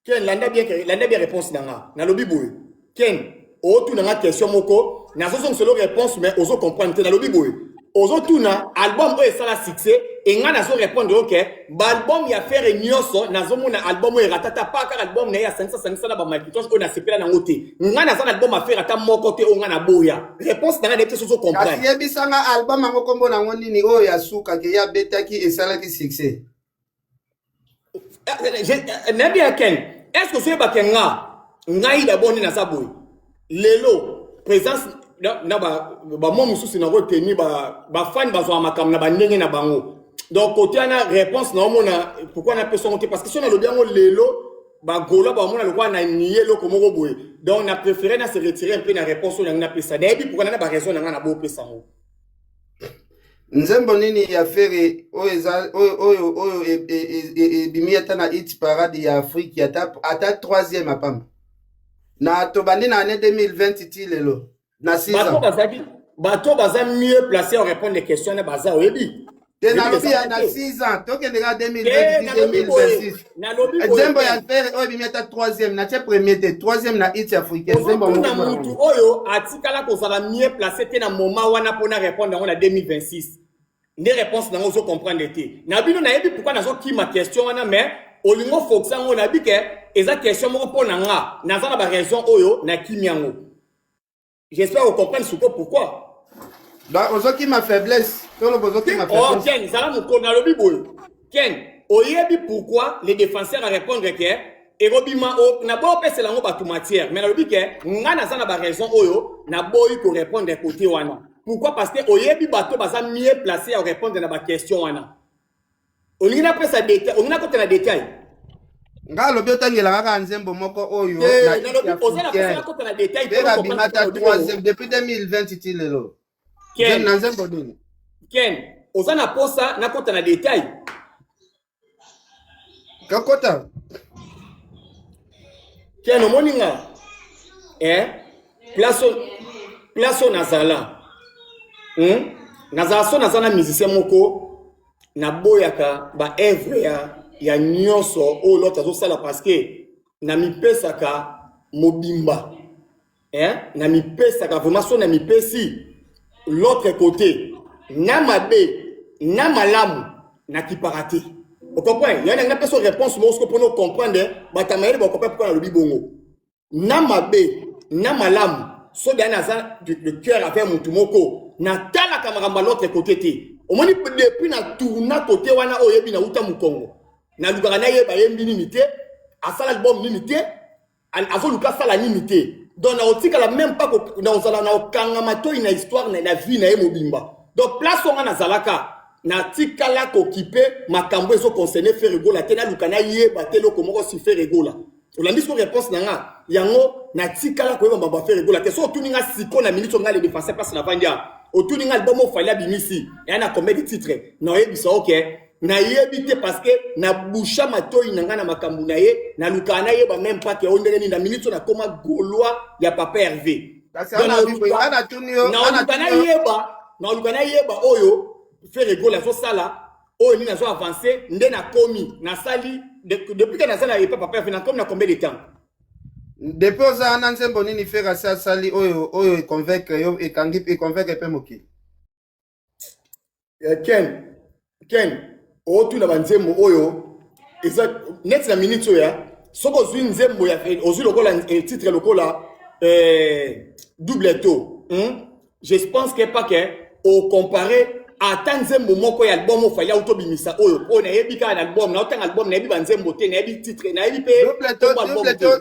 Ken landa bien réponse nanga na lobi boy Ken o tuna nga question moko na so solo réponse mais ozo comprendre te na lobi boy ozo tuna album oyo sala succès et nga na so répondre OK ba album ya Ferry nyonso na zo mona album oyo ratata pa ka album na ya 500 na ba makitos on a sepela na ngote nga na sa album a Ferry ata moko te o nga na boya réponse na nga ne te so comprendre kasi yebisanga album ngo kombo na ngoni ni oyo ya suka ke ya betaki esala ki succès Nabi Ken est-ce que c'est ba kenga ngai d'abord ni na sa boy lelo présence na ba moi mususu na retenu ba fan bazwa makam na bandenge na bango. Donc côté ana réponse na mona pourquoi na personne parce que si on a le bien lelo ba gola ba mona le quoi na nié lo comme boye. Donc on a préféré na se retirer un peu na réponse na na pesa. Et puis pourquoi na ba raison na bo pesa ngo. Nzembo nini ya fere oyo bimiata na hit parade ya Afrique ata 3e apamba. Na tobandi na année 2020 ti lelo na 6 ans. Bato baza mieux placé à répondre les questions na baza oyebi. Na lobi na 6 ans tokende ga 2020 2026. Nzembo ya fere oyo bimiata 3e na tie premier te 3e na hit africaine. Nzembo mutu oyo atikala kozala mieux placé te na moment wana pona répondre na 2026. Des réponses na ozo comprendre te. Na bino na yebi pourquoi nazo ki ma question wana mais olingo foksa ngo na bi ke eza question moko pona nga naza na ba raison oyo na kimiango. J'espère vous comprendre pourquoi. Bah ozo ki ma faiblesse. Tolo bozo ki ma faiblesse. Oh Ken, ça la mo na lobi boy. Ken, oyebi pourquoi les défenseurs à répondre que erobima o na bo pese lango ba tout matière mais na lobi ke nga naza na ba raison oyo na boyi ko répondre côté wana. Pourquoi? Parce que oyebi bato baza mieux placé à répondre à ma question wana. On y a après ça détail, on a côté la détail. Nga lobi otangela kaka nzembo moko oyo na lobi ozela pesa côté la détail pour bimata 3e depuis 2020 ti lelo. Ken na nzembo dini. Ken, ozana posa na côté la détail. Kakota. Ken o moninga. Place nazala. Nazaso nazana musicien moko na boyaka ba œuvre ya nyonso o l'autre azo sala parce que na mipesaka mobimba na mipesaka vraiment so na mipesi l'autre côté na mabe na malamu na kiparate. Vous comprenez? Il y a une personne réponse mais pour nous comprendre batamaire ba comprendre pourquoi na lobi bongo na mabe na malamu so bien naza le cœur avec mutumoko na tala kamaramba l'autre côté te au moins depuis na tourna côté wana oyebi na uta mukongo na lugara na yeba yembi nimité asala album nimité azo luka sala nimité donc na otika la même pas na ozala na okanga matoi na histoire na vie na mobimba donc place on na zalaka na tikala ko kipe makambo ezo concerner faire rigola te na luka na yeba te loko moko si faire rigola. Olandi so réponse nanga yango na tikala ko yeba faire rigola te so tuninga siko na minute nga les défenseurs passe na vandia otuninga album o falla bimisi et na combien de titres na yebisa OK na yebite parce que na boucha matoi nanga na makambu na ye na luka na yeba même pas que ondenge ni na minute na koma golois ya papa Hervé na tunio na luka na yeba oyo faire rigola so sala oyo ni na so avancer nde na komi na sali depuis que na sala et papa Hervé na comme na combien de temps depuis oza na nzembo nini faire ça sali oyo convaincre yo et convaincre pe mokili Ken otu na banzembo oyo eza net na minute ya soko zwi nzembo ya ozu lokola titre lokola double to je pense que pas que au comparer ata nzembo moko ya album o faya autobimisa oyo o na yebika na album na otanga album na yebi banzembo te na yebi titre na yebi pe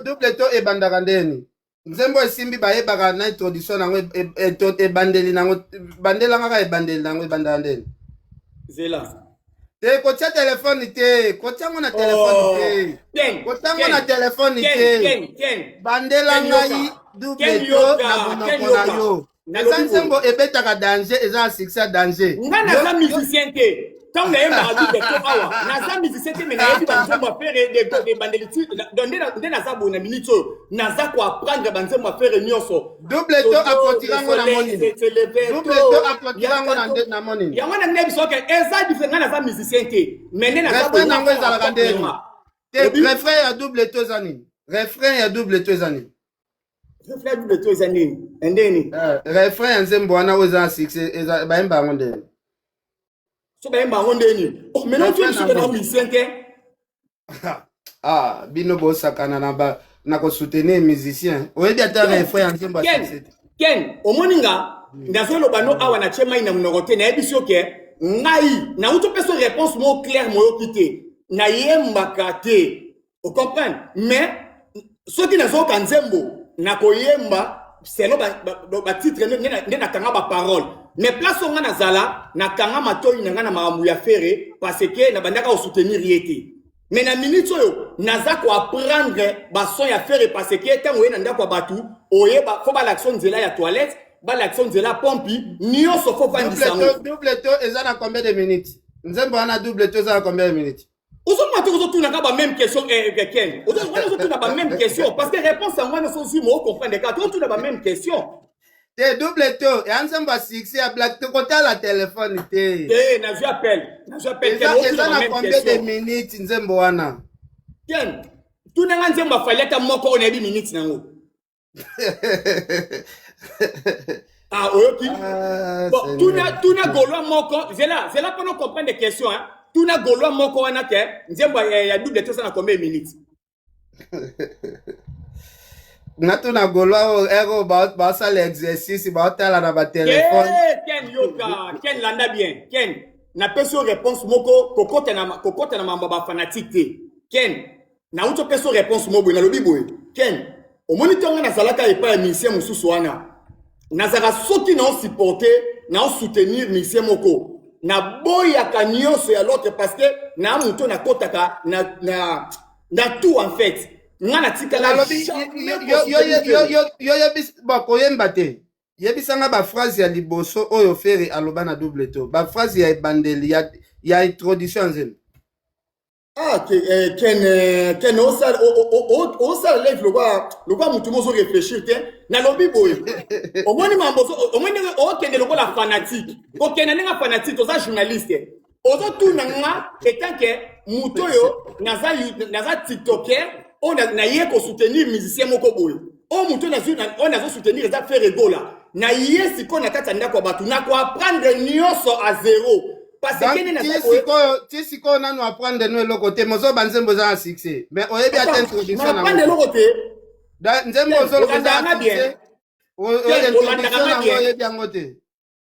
double to e bandaka ndeni nzembo esimbi bayebaka na introduction nango ebandeli nango bandela ngaka ebandeli nango ebandaka ndeni zela te kotia telefone te kotiango na telefone te kotiango na telefone te bandela ngai double to na monoko na yo eza nzembo ebetaka danger eza na succès danger nga naza musicien te ntango nayembaka double to awa naza musicien te me nayebi banzembo afere de bandeli nde naza boye na minute oyo naza koapprendre banzembo afere nyonso double to akotirango na monini double to akotirango na monini yango na nde biso oke eza different nga naza musicien te me nde naza refrain nango ezalaka ndeni te refrain ya double to eza nini refrain ya double to eza nini refrain double to eza nini endeni refrain ya nzembo wana oyo eza na succès bayemba yango ndeni so bayemba yango ndeni maintenant tu es na musicien te bino bosakana na kosoutenir musicien oyebi ata refrain ya nzembo ya succès te Ken omoninga nazoloba no awa na chema ina mnoko te nayebi si oke ngai na uto peso réponse mo claire moyoki te na yembaka te o comprendre mais soki nazoka nzembo na koyemba selon ba titre ne na kanga ba parole mais place on na zala na kanga matoyi na ngana makambo ya fere parce que na bandaka au soutenir yete mais na minute oyo naza ko apprendre ba son ya fere parce que tango ye na ndako batu oye ba faut ba l'action nzela ya toilette ba l'action nzela pompi nyonso faut pas ndisango double to ezana combien de minutes nzembo ana double to ezana combien de minutes Aujourd'hui, on a la même question Ken. Aujourd'hui, on a la même question parce que réponse à moi ne sont si moi comprendre cas. Aujourd'hui, on a la même question. Te double to et ensemble à six à black to côté la téléphone té. Na j'appelle. Ezana combien de minutes nzembo ana? Ken. Tu n'as pas nzembo fallait ta moko on a 10 minutes nango. Ah OK. Bon, tu n'as golo moko, c'est là pour nous comprendre des questions hein. Tu n'as golo moko wana ke nzembo ya double to ça na combien de minutes? Na tu na golo ero ba ça l'exercice ba tala na ba téléphone. Ken yoka, Ken landa bien. Ken na peso réponse moko kokota na mamba ba fanatique te. Ken na uto peso réponse mobo na lobi boy. Ken au moniteur na zalaka e pa musicien mususu wana. Na zaka soki na supporter na soutenir musicien moko. Na boya kanyoso ya l'autre parce que na muto na kotaka na tout en fait ngana tika la yo bis ba koyemba te yebisanga ba phrase ya liboso oyo fere aloba na double to ba phrase ya bandeli ya introduction nzembo Ken osa live le quoi mutu mozo réfléchir te na lobi boy au moins mambozo au moins o kende le la fanatique o kende nga fanatique oza journaliste ozo tuna nga etant que mutu yo naza tiktoker on na ye ko soutenir musicien moko boy o mutu on a soutenir za faire rigola na ye siko na kata ndako batu na ko apprendre nyonso à zéro. Parce que si on a nous apprendre de nous le côté mozo banzembo za succès mais on est bien introduction na apprendre le côté nzembo zo le za bien o introduction na yo bien côté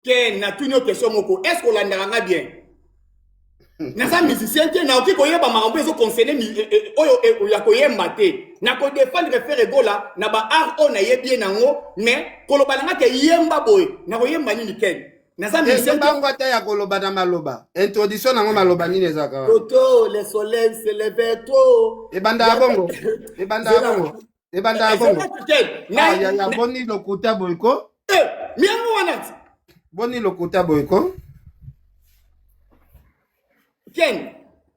Ken na tunyo question moko est-ce qu'on l'andanga bien na sa musicien te na oki koyeba makambo ezo concerner oyo ya koyemba te na ko défendre faire gola na ba art on na yebi nango mais koloba nga ke yemba boy na koyemba nini Ken. Nzembo ya koloba na maloba introduction nango maloba nini ezaka toto le soleil se lève tôt ebanda bongo ya boni lokuta boyko miango wana boni lokuta boyko Ken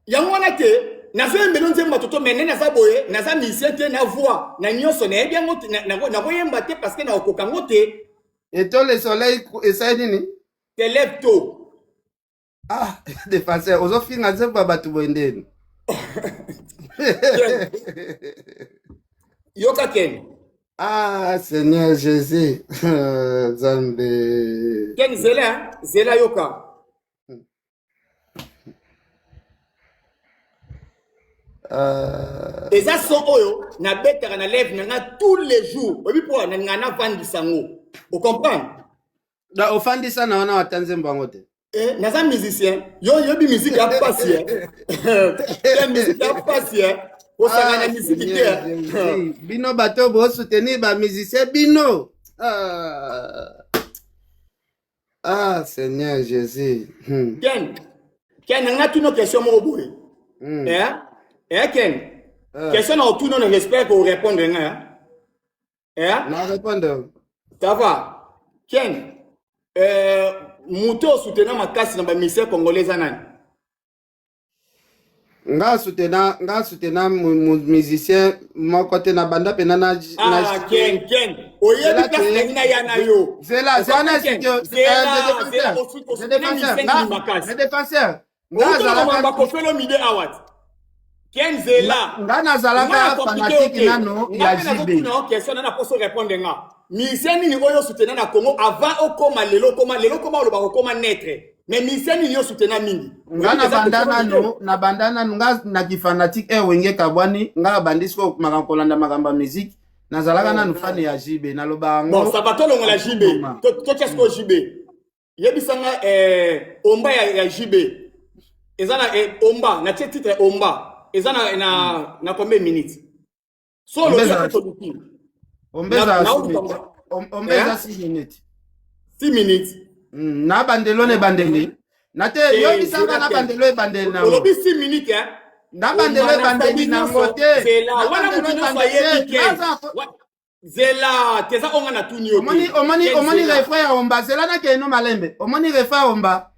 yango wana te nazo embelo nzembo toto menene na za boye na za musicien te na voix na nyonso na ebia ngote na koyemba te parce que na okokango te et to le soleil essaye nini te lève tôt. Ah, défenseur, aux offres, on a dit pas tout boindé. Yoka Ken. Ah, Seigneur Jésus. Zambé. Ken Zela Yoka. Et ça son oyo na betera na lève na tous les jours. Obi po na ngana vandi sango. Vous comprenez? Da ofandi sana wana watanze mbango te. Naza musicien. Yo bi musique a passé. Quelle musique a passé? O sanga na musique te. Bino bato bo soutenir ba musicien bino. Ah Seigneur Jésus. Ken nga tuno question mo boy. Ken. Question na tuno na j'espère que vous répondre nga. Na répondre. Ça va. Ken. Muto soutenant ma casse dans ba misère congolais anani. Nga soutenant musicien mon côté na banda pena na Ken. Oyebi place na yana yo. Zela le défenseur. Nga zalaka ba ko felo mide awat. Ken Zela. Nga na zalaka fanatique nano ya jibe. Non question na poso répondre nga. Miseni ni oyo soutenant na Congo avant okoma lelo koma oloba okoma naître. Mais miseni ni yo soutenant mingi. Nga na bandana nga na kifanatique wenge kabwani nga bandisiko makankolanda makamba musique na zalaka na nufani ya jibe na loba ngo. Bon, ça va tolongo la jibe. To qu'est-ce que jibe? Yebisanga omba ya jibe. Ezana omba na titre omba. Ezana na combien de minutes? Solo ya produit. On baise 6 minutes. 6 minutes. Na bandelo ne bandeli. Na te yo bisanga na bandelo e bandeli na. On 6 minutes hein. Na bandelo e bandeli na ngote. C'est là. Wana mutu no soye piqué. Zela, teza onga na tuni yo. Omoni refrain ya omba, zela na ke no malembe. Omoni refrain ya omba.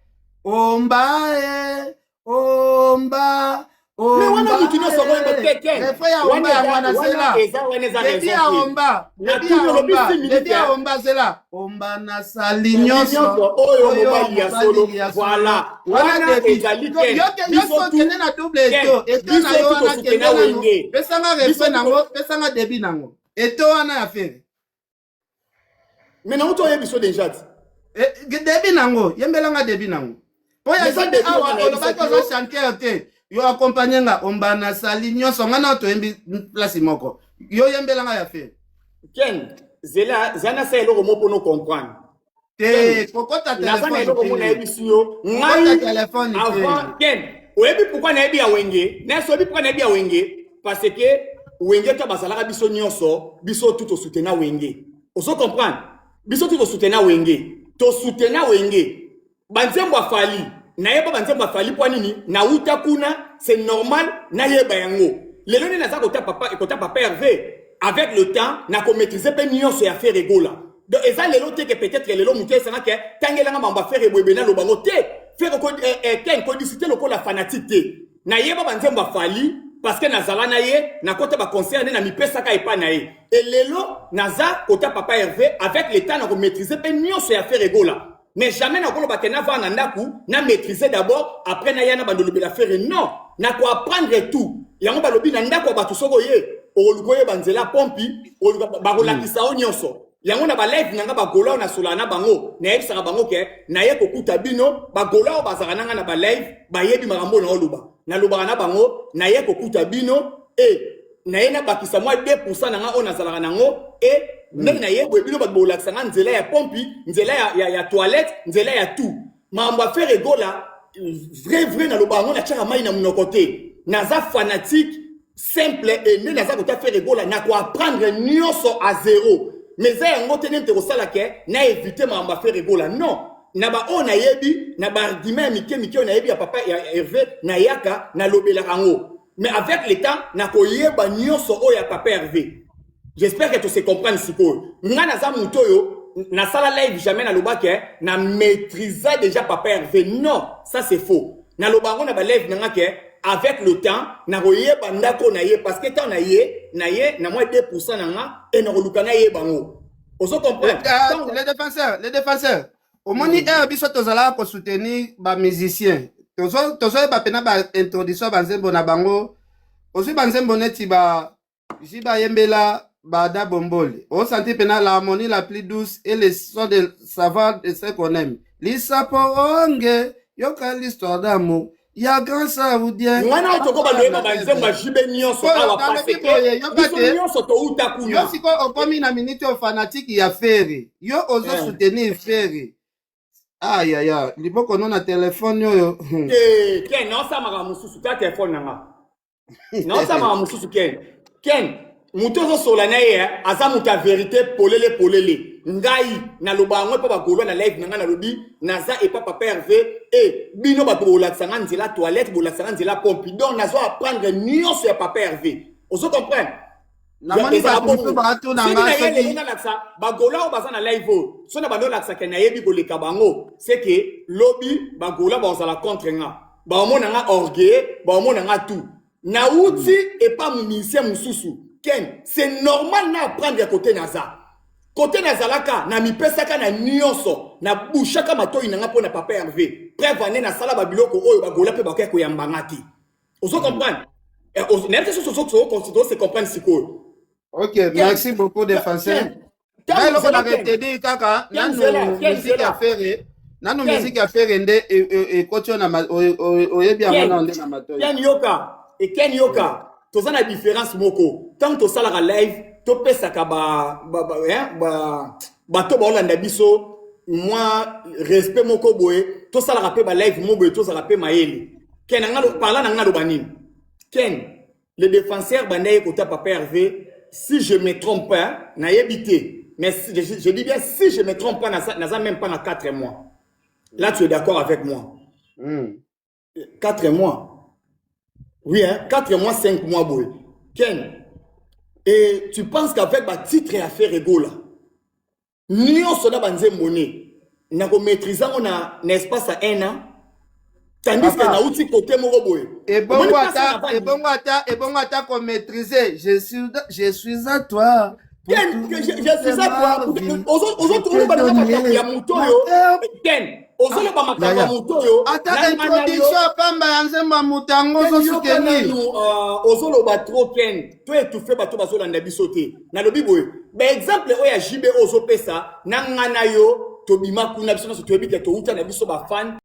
Omba omba. Mais wana mutu no soye piqué. Refrain ya omba ya mwana zela. Debi ya omba. Debi ya omba zela. Omba na sali nyonso. Oyo mobali ya solo. Voilà. Wana ezali ken. Yo kende na double eto. Eto na yo wana kende na yo. Pesanga refrain nango, pesanga debi nango. Eto wana ya fere. Mais non, tu as besoin déjà. Debi nango, yembelanga debi nango. Po ya zande awa, olobaki ozo chanter te. Yo accompagner nga omba na sali nyonso nga na to yembi place moko. Yo yembelanga ya fere. Ken, zela zana sa eloko mo pour nous comprendre. Te kokota téléphone. Ngai téléphone avant Ken. Oyebi pourquoi na yebi ya wenge? Na so bi pourquoi na yebi ya wenge? Parce que wenge to bazalaka biso nyonso, biso tout au soutenir wenge. Oso comprendre? Biso tout au soutenir wenge. To soutenir wenge. Banzembo afali. Na yeba banzembo afali po nini? Na uta kuna, c'est normal na yeba yango. Lelo ni naza kota papa Hervé. Avec le temps, na ko maîtriser pe nyonso ya faire egola. Donc eza lelo te que peut-être lelo muté sana ke tangelanga mamba faire ebwebena lo bango te. Faire ko ken ko discuter loko la fanatique te. Na yeba banzembo afali parce que nazala na ye na kota ba concert na mipesa ka epa na ye. Et lelo naza kota papa Hervé avec le temps na ko maîtriser pe nyonso ya faire egola. Mais jamais na kolo batena va na ndaku na maîtriser d'abord après na yana bandolobi la faire non. Na ko apprendre tout. Yango balobi na ndaku ba tusoko ye. Olukoye banzela pompi ba kolakisa o nyonso. Yango na ba live nanga ba gola na sola na bango. Na yebisa bango ke na ye kokuta bino ba gola o bazaka nanga na ba live ba yebi makambo na oluba. Na luba na bango na ye kokuta bino na ye na bakisa mwa 2% nanga o nazalaka nango ndenge na ye bino ba bolakisa nga nzela ya pompi, nzela ya toilette, nzela ya tout. Mambo faire egola vrai na luba ngo na tchaka mai na munokote. Naza fanatique simple et ne naza kota faire egola na ko apprendre nyonso à zéro. Mais ça yango tene te kosala ke na éviter mambo faire egola. Non. Na ba on yebi na ba argument mike on yebi ya papa ya Hervé na yaka na lobela rango. Mais avec le temps na ko yeba nyonso o ya papa Hervé. J'espère que tu se comprends siko. Nga naza mutoyo na sala live jamais na lobake na maîtriser déjà papa Hervé. Non, ça c'est faux. Na lobango na ba live nga ke avec le temps na koyeba ndako na ye parce que tant na ye na moins 2% nanga et na koluka na ye bango. Oso comprendre. Les défenseurs. Au moni biso tozala ko soutenir ba musiciens. Tozo ba pena ba introduction banzembo na bango. Ozo banzembo neti ba jiba yembela ba da bombole. On sentit pena l'harmonie la plus douce et les sons de savoir de ce qu'on aime. Lisa poronge yoka l'histoire d'amour. Ya grand saoudien. Ngana toko ba loyeba banzembo jibe nyonso awa parce que nyonso to uta kuna. Yo siko okomi na minute o fanatique ya Ferry. Yo ozo soutenir Ferry. Aïe aïe aïe, liboko non na téléphone yo. Ken non ça mara mususu ta téléphone nanga. Non ça mara mususu Ken mutozo solana ye aza muta vérité polele. Ngai na lobango pa ba golwa na live nanga na lobi naza et papa Hervé et bino ba bolakisa nga nzela toilette bolakisa nga nzela pompi donc nazo apprendre nyonso ya papa Hervé. Ozo comprendre? Na moni ba ko ba to na nga seki na laksa ba gola o baza na live o so na bando laksa ke na yebi koleka bango c'est que lobby ba gola ba osala contre nga ba omona nga orgueil ba omona nga tout na uti et pas musicien mususu Ken c'est normal na apprendre côté naza côté nazalaka na mipesaka na nyonso na bushaka matoi nanga pona papa Hervé prévane na sala ba biloko oyo ba gola pe ba ko yambanga ti ozo comprendre n'importe ce se comprendre siko. Ok, merci beaucoup défenseur. Là on a retenu kaka nanu musique à faire nanu musique à faire ndé et continue na oyebi amona ndé na matoi. Ken yoka tozana différence moko tant to sala ka live to pesa ka ba to ba olanda biso moi respect moko boye to sala ka pe ba live mo boye to sala pe maeli Ken ngalo parla na ngalo banini Ken le défenseur bandaye kota papa Hervé si je me trompe pas na yebité Mais je dis bien, si je ne me trompe pas, n'a même pas dans 4 mois. Là, tu es d'accord avec moi. 4 mois. Oui, hein, 4 mois, 5 mois, boy. Ken. Et tu penses qu'avec ma titre et affaire égaux là, nous sommes dans monnaie. Nous avons maîtrisé un espace à 1 an. Tandis que na outi côté moko boy. Et bon qu'on maîtriser. Je suis à toi. Ken, je suis à toi. Aujourd'hui, il y a mon toyo. Ken, aujourd'hui, il y a mon toyo. Attends, introduction, pamba yanzemba mutango zo sukeni. Ozolo ba trop Ken. Toi étouffé ba to bazo landa bisoté. Na lobi boy. Ben exemple oya JB ozo pesa na ngana yo tobima kuna biso na to yebi ke to uta na biso ba fan.